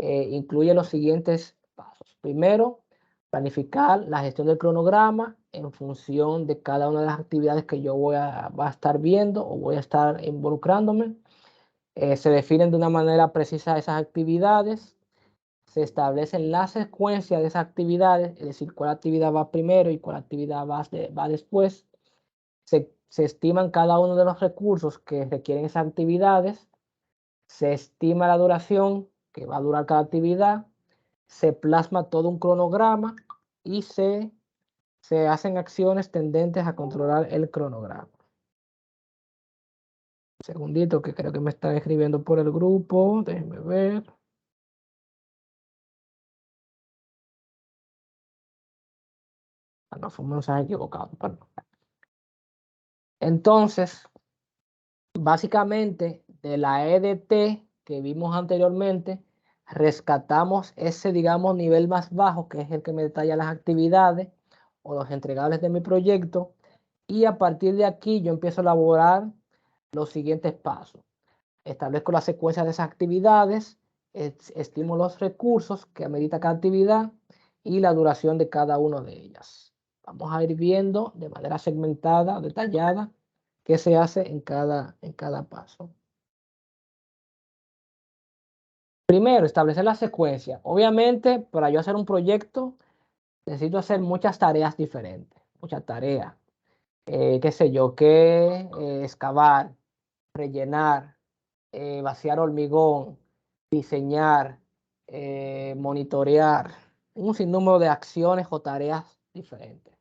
incluye los siguientes pasos. Primero, planificar la gestión del cronograma en función de cada una de las actividades que yo voy a estar viendo o voy a estar involucrándome. Se definen de una manera precisa esas actividades. Se establecen la secuencia de esas actividades, es decir, cuál actividad va primero y cuál actividad va después. Se estiman cada uno de los recursos que requieren esas actividades. Se estima la duración que va a durar cada actividad. Se plasma todo un cronograma y se hacen acciones tendentes a controlar el cronograma. Un segundito que creo que me están escribiendo por el grupo. Déjenme ver. No, fue un mensaje equivocado. Perdón. Entonces, básicamente, de la EDT que vimos anteriormente, rescatamos ese, digamos, nivel más bajo, que es el que me detalla las actividades o los entregables de mi proyecto. Y a partir de aquí yo empiezo a elaborar los siguientes pasos. Establezco la secuencia de esas actividades, estimo los recursos que amerita cada actividad y la duración de cada una de ellas. Vamos a ir viendo de manera segmentada, detallada, qué se hace en cada paso. Primero, establecer la secuencia. Obviamente, para yo hacer un proyecto, necesito hacer muchas tareas diferentes, muchas tareas. Qué sé yo, excavar, rellenar, vaciar hormigón, diseñar, monitorear, un sinnúmero de acciones o tareas diferentes.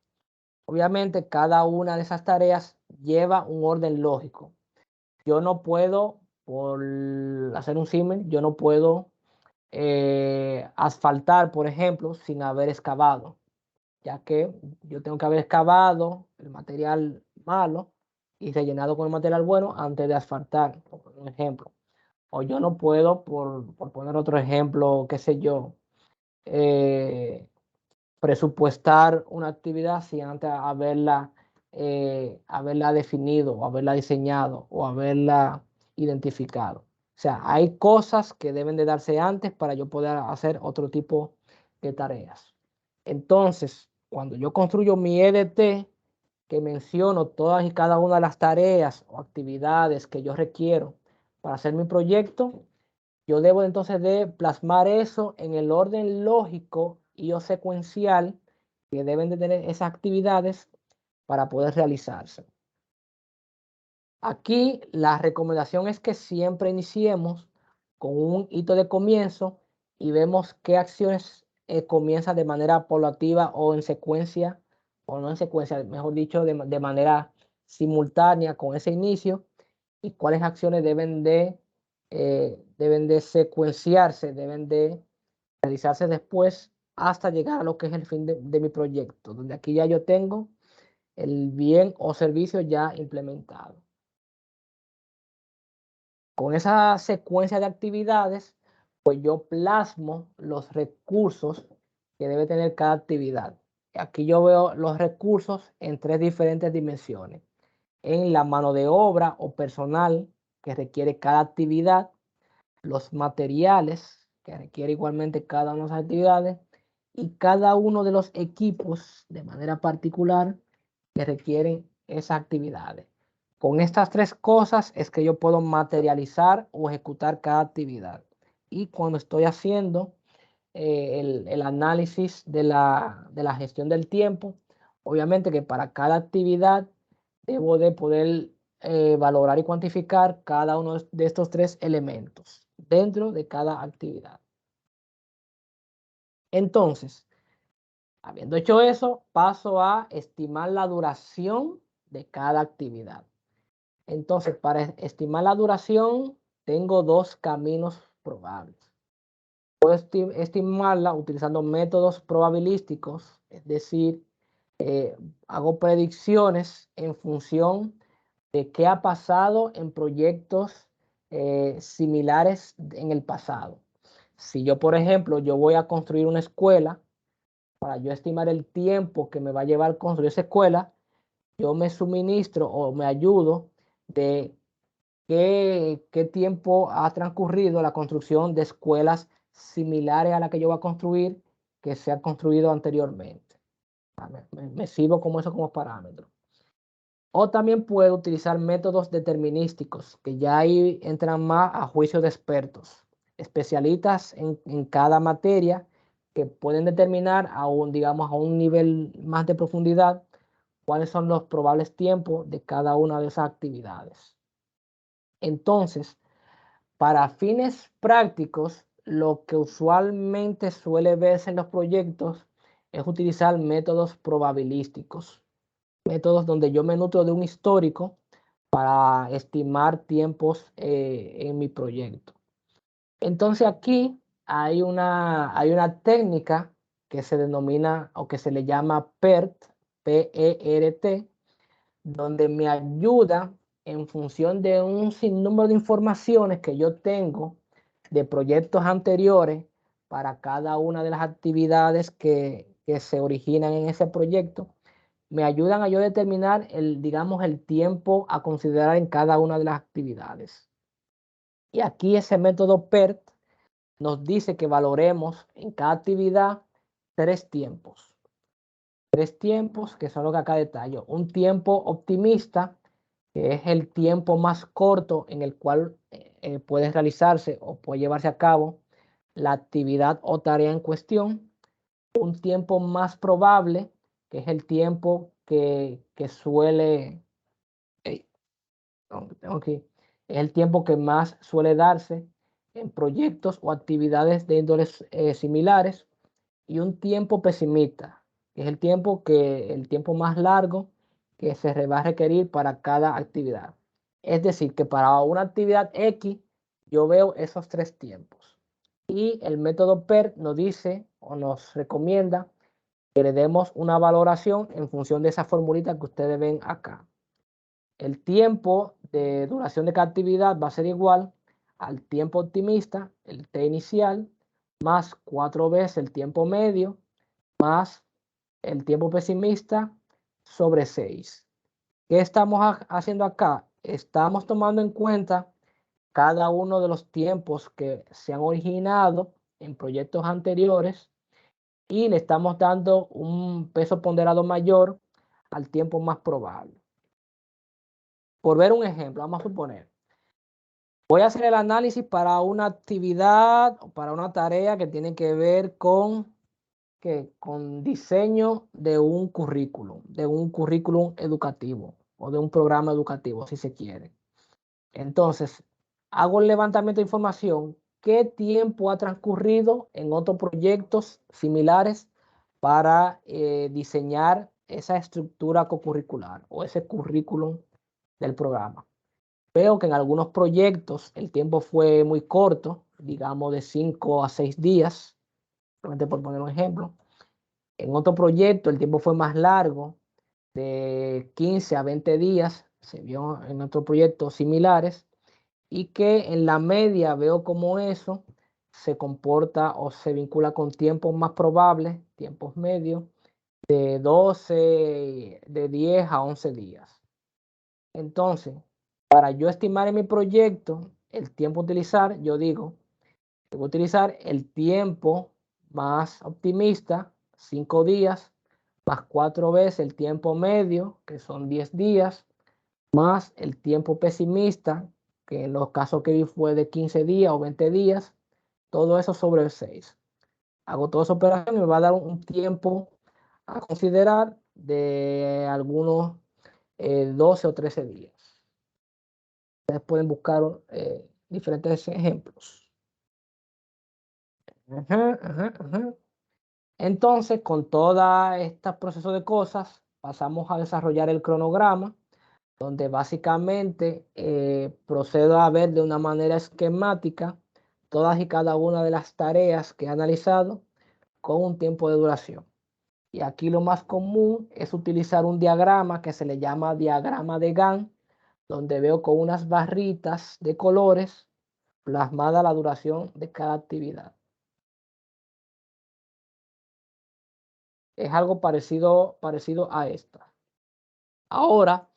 Obviamente, cada una de esas tareas lleva un orden lógico. Yo no puedo, por hacer un símil, yo no puedo asfaltar, por ejemplo, sin haber excavado, ya que yo tengo que haber excavado el material malo y rellenado con el material bueno antes de asfaltar, por un ejemplo. O yo no puedo, por poner otro ejemplo, qué sé yo, presupuestar una actividad sin antes haberla definido, o haberla diseñado, o haberla identificado. O sea, hay cosas que deben de darse antes para yo poder hacer otro tipo de tareas. Entonces, cuando yo construyo mi EDT, que menciono todas y cada una de las tareas o actividades que yo requiero para hacer mi proyecto, yo debo entonces de plasmar eso en el orden lógico y o secuencial que deben de tener esas actividades para poder realizarse. Aquí la recomendación es que siempre iniciemos con un hito de comienzo y vemos qué acciones comienzan de manera paulativa o en secuencia, o no en secuencia, mejor dicho, de manera simultánea con ese inicio, y cuáles acciones deben de secuenciarse, deben de realizarse después hasta llegar a lo que es el fin de mi proyecto, donde aquí ya yo tengo el bien o servicio ya implementado. Con esa secuencia de actividades, pues yo plasmo los recursos que debe tener cada actividad. Aquí yo veo los recursos en tres diferentes dimensiones. En la mano de obra o personal que requiere cada actividad, los materiales que requiere igualmente cada una de las actividades y cada uno de los equipos de manera particular que requieren esas actividades. Con estas tres cosas es que yo puedo materializar o ejecutar cada actividad. Y cuando estoy haciendo el análisis de la gestión del tiempo, obviamente que para cada actividad debo de poder valorar y cuantificar cada uno de estos tres elementos dentro de cada actividad. Entonces, habiendo hecho eso, paso a estimar la duración de cada actividad. Entonces, para estimar la duración, tengo dos caminos probables. Puedo estimarla utilizando métodos probabilísticos, es decir, hago predicciones en función de qué ha pasado en proyectos similares en el pasado. Si yo, por ejemplo, yo voy a construir una escuela, para yo estimar el tiempo que me va a llevar construir esa escuela, yo me suministro o me ayudo de qué tiempo ha transcurrido la construcción de escuelas similares a la que yo voy a construir, que se ha construido anteriormente. Me sirvo como eso como parámetro. O también puedo utilizar métodos determinísticos, que ya ahí entran más a juicio de expertos, especialistas en cada materia, que pueden determinar digamos, a un nivel más de profundidad cuáles son los probables tiempos de cada una de esas actividades. Entonces, para fines prácticos, lo que usualmente suele verse en los proyectos es utilizar métodos probabilísticos, métodos donde yo me nutro de un histórico para estimar tiempos en mi proyecto. Entonces aquí hay una técnica que se denomina o que se le llama PERT, P-E-R-T, donde me ayuda en función de un sinnúmero de informaciones que yo tengo de proyectos anteriores para cada una de las actividades que se originan en ese proyecto, me ayudan a yo determinar digamos, el tiempo a considerar en cada una de las actividades. Y aquí ese método PERT nos dice que valoremos en cada actividad tres tiempos. Tres tiempos que son los que acá detallo. Un tiempo optimista, que es el tiempo más corto en el cual puede realizarse o puede llevarse a cabo la actividad o tarea en cuestión. Un tiempo más probable, que es el tiempo que suele, es el tiempo que más suele darse en proyectos o actividades de índoles similares. Y un tiempo pesimista, que es el tiempo más largo que se va a requerir para cada actividad. Es decir, que para una actividad X, yo veo esos tres tiempos. Y el método PERT nos dice o nos recomienda que le demos una valoración en función de esa formulita que ustedes ven acá. El tiempo de duración de cada actividad va a ser igual al tiempo optimista, el T inicial, más 4 veces el tiempo medio, más el tiempo pesimista sobre 6. ¿Qué estamos haciendo acá? Estamos tomando en cuenta cada uno de los tiempos que se han originado en proyectos anteriores y le estamos dando un peso ponderado mayor al tiempo más probable. Por ver un ejemplo, vamos a suponer, voy a hacer el análisis para una actividad o para una tarea que tiene que ver con diseño de un currículum educativo o de un programa educativo, si se quiere. Entonces, hago el levantamiento de información. ¿Qué tiempo ha transcurrido en otros proyectos similares para diseñar esa estructura cocurricular o ese currículum del programa? Veo que en algunos proyectos el tiempo fue muy corto, digamos de 5 a 6 días, solamente por poner un ejemplo. En otro proyecto el tiempo fue más largo, de 15 a 20 días, se vio en otros proyectos similares, y que en la media veo como eso se comporta o se vincula con tiempos más probables, tiempos medios, de 12, de 10 a 11 días. Entonces, para yo estimar en mi proyecto el tiempo a utilizar, yo digo, voy a utilizar el tiempo más optimista, 5 días, más 4 veces el tiempo medio, que son 10 días, más el tiempo pesimista, que en los casos que vi fue de 15 días o 20 días, todo eso sobre 6. Hago toda esa operación y me va a dar un tiempo a considerar de algunos 12 o 13 días. Ustedes pueden buscar diferentes ejemplos. Entonces, con todo este proceso de cosas, pasamos a desarrollar el cronograma, donde básicamente procedo a ver de una manera esquemática todas y cada una de las tareas que he analizado con un tiempo de duración. Y aquí lo más común es utilizar un diagrama que se le llama diagrama de Gantt, donde veo con unas barritas de colores plasmada la duración de cada actividad. Es algo parecido a esta. Ahora,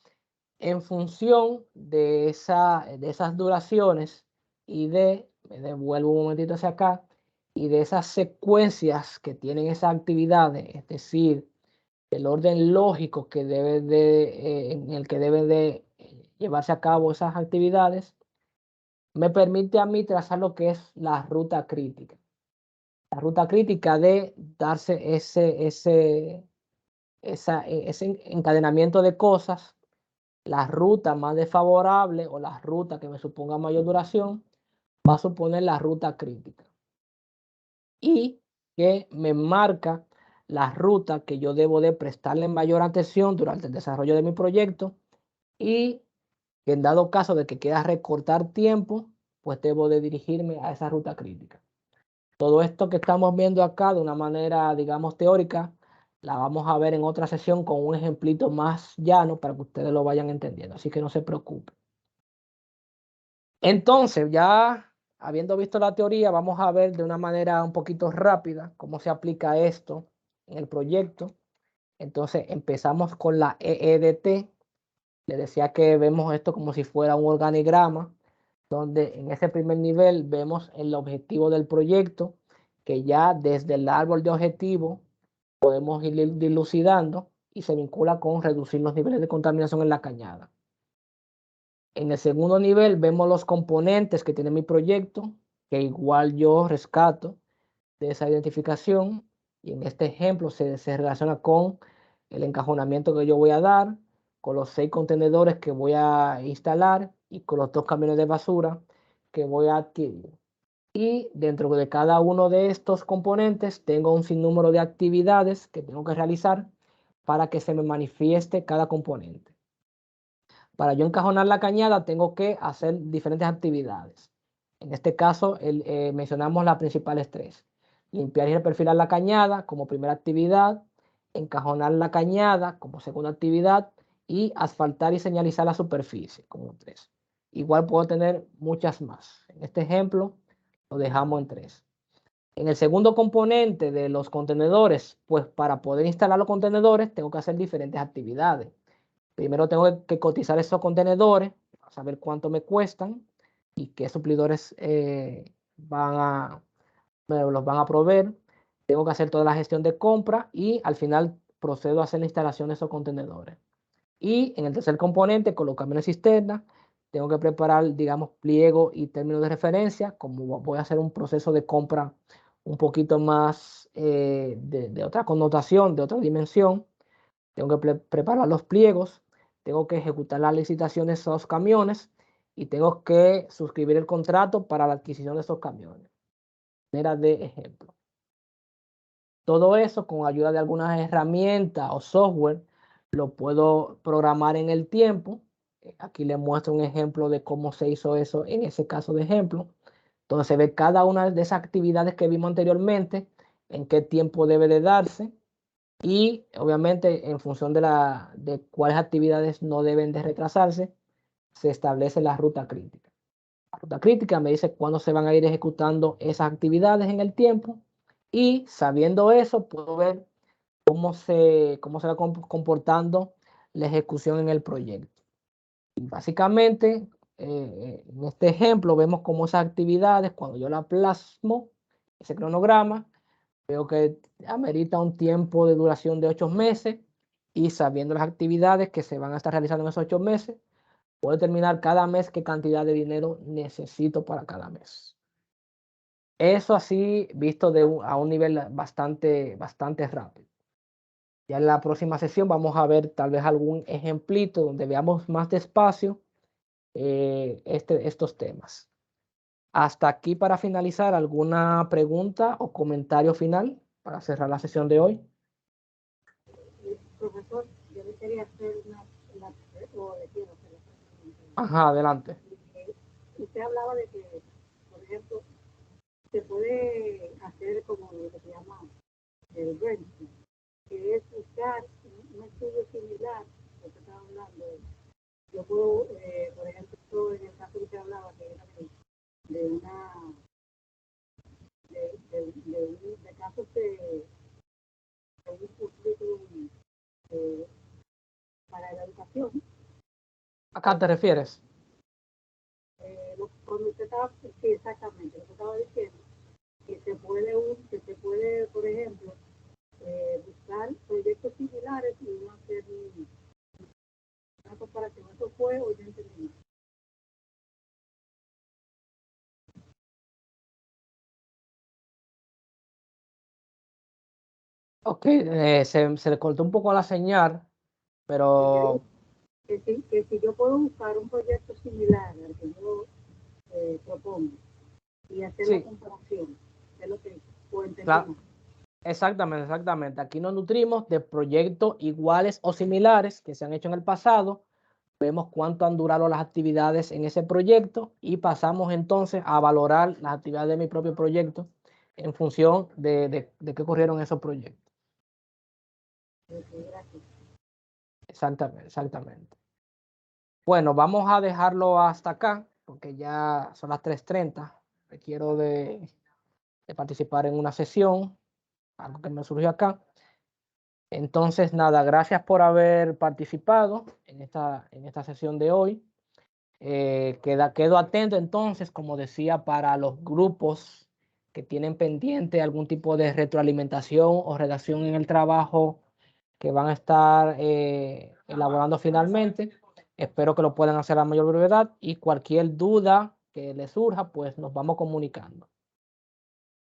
en función de esas duraciones y me devuelvo un momentito hacia acá, y de esas secuencias que tienen esas actividades, es decir, el orden lógico que en el que deben de llevarse a cabo esas actividades, me permite a mí trazar lo que es la ruta crítica. La ruta crítica de darse ese encadenamiento de cosas, la ruta más desfavorable o la ruta que me suponga mayor duración va a suponer la ruta crítica y que me marca la ruta que yo debo de prestarle mayor atención durante el desarrollo de mi proyecto y que en dado caso de que quiera recortar tiempo, pues debo de dirigirme a esa ruta crítica. Todo esto que estamos viendo acá de una manera, digamos, teórica, la vamos a ver en otra sesión con un ejemplito más llano para que ustedes lo vayan entendiendo. Así que no se preocupen. Entonces, ya habiendo visto la teoría, vamos a ver de una manera un poquito rápida cómo se aplica esto en el proyecto. Entonces, empezamos con la EEDT. Les decía que vemos esto como si fuera un organigrama, donde en ese primer nivel vemos el objetivo del proyecto, que ya desde el árbol de objetivo podemos ir dilucidando y se vincula con reducir los niveles de contaminación en la cañada. En el segundo nivel vemos los componentes que tiene mi proyecto, que igual yo rescato de esa identificación, y en este ejemplo se relaciona con el encajonamiento que yo voy a dar, con los 6 contenedores que voy a instalar y con los 2 camiones de basura que voy a adquirir. Y dentro de cada uno de estos componentes tengo un sinnúmero de actividades que tengo que realizar para que se me manifieste cada componente. Para yo encajonar la cañada tengo que hacer diferentes actividades. En este caso mencionamos las principales 3. Limpiar y reperfilar la cañada como primera actividad, encajonar la cañada como segunda actividad y asfaltar y señalizar la superficie como 3. igual puedo tener muchas más. En este ejemplo lo dejamos en 3. En el segundo componente de los contenedores, pues para poder instalar los contenedores tengo que hacer diferentes actividades. Primero tengo que cotizar esos contenedores, para saber cuánto me cuestan y qué suplidores los van a proveer. Tengo que hacer toda la gestión de compra y al final procedo a hacer la instalación de esos contenedores. Y en el tercer componente, con los camiones cisterna, tengo que preparar, digamos, pliego y términos de referencia, como voy a hacer un proceso de compra un poquito más de otra connotación, de otra dimensión. Tengo que preparar los pliegos, tengo que ejecutar las licitaciones de esos camiones y tengo que suscribir el contrato para la adquisición de esos camiones. Manera de ejemplo. Todo eso con ayuda de algunas herramientas o software lo puedo programar en el tiempo. Aquí les muestro un ejemplo de cómo se hizo eso en ese caso de ejemplo. Donde se ve cada una de esas actividades que vimos anteriormente, en qué tiempo debe de darse y obviamente en función de cuáles actividades no deben de retrasarse, se establece la ruta crítica. La ruta crítica me dice cuándo se van a ir ejecutando esas actividades en el tiempo y sabiendo eso puedo ver cómo se va comportando la ejecución en el proyecto. Y básicamente, en este ejemplo vemos cómo esas actividades, cuando yo la plasmo, ese cronograma, veo que amerita un tiempo de duración de 8 meses y sabiendo las actividades que se van a estar realizando en esos 8 meses, puedo determinar cada mes qué cantidad de dinero necesito para cada mes. Eso así visto a un nivel bastante rápido. Ya en la próxima sesión vamos a ver tal vez algún ejemplito donde veamos más despacio estos temas. Hasta aquí para finalizar, ¿alguna pregunta o comentario final para cerrar la sesión de hoy? Profesor, yo le quería hacer Ajá, adelante. Usted hablaba de que, por ejemplo, se puede hacer como lo que se llama el brainstorm, que es buscar un estudio similar, lo que estaba hablando. Yo puedo, por ejemplo, en el caso que usted hablaba, que era de casos de un currículum para la educación. ¿Acá te refieres? Cuando usted estaba, sí, exactamente, lo que estaba diciendo, que se puede, por ejemplo, buscar proyectos similares y uno hacer una comparación. Eso fue o yo entendí. Ok, se le cortó un poco la señal, pero... Que si yo puedo buscar un proyecto similar al que yo propongo y hacer sí, la comparación, es lo que o entendí. Claro. Exactamente. Aquí nos nutrimos de proyectos iguales o similares que se han hecho en el pasado. Vemos cuánto han durado las actividades en ese proyecto y pasamos entonces a valorar las actividades de mi propio proyecto en función de qué ocurrieron esos proyectos. Exactamente. Bueno, vamos a dejarlo hasta acá porque ya son las 3:30. Requiero de participar en una sesión, algo que me surgió acá. Entonces, nada, gracias por haber participado en esta sesión de hoy. Quedo atento entonces, como decía, para los grupos que tienen pendiente algún tipo de retroalimentación o redacción en el trabajo que van a estar elaborando finalmente. Espero que lo puedan hacer a la mayor brevedad y cualquier duda que les surja, pues nos vamos comunicando.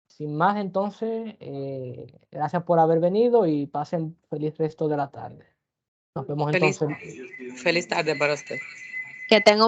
Sin más, entonces, gracias por haber venido y pasen feliz resto de la tarde. Nos vemos entonces. Feliz tarde para usted. Que tenga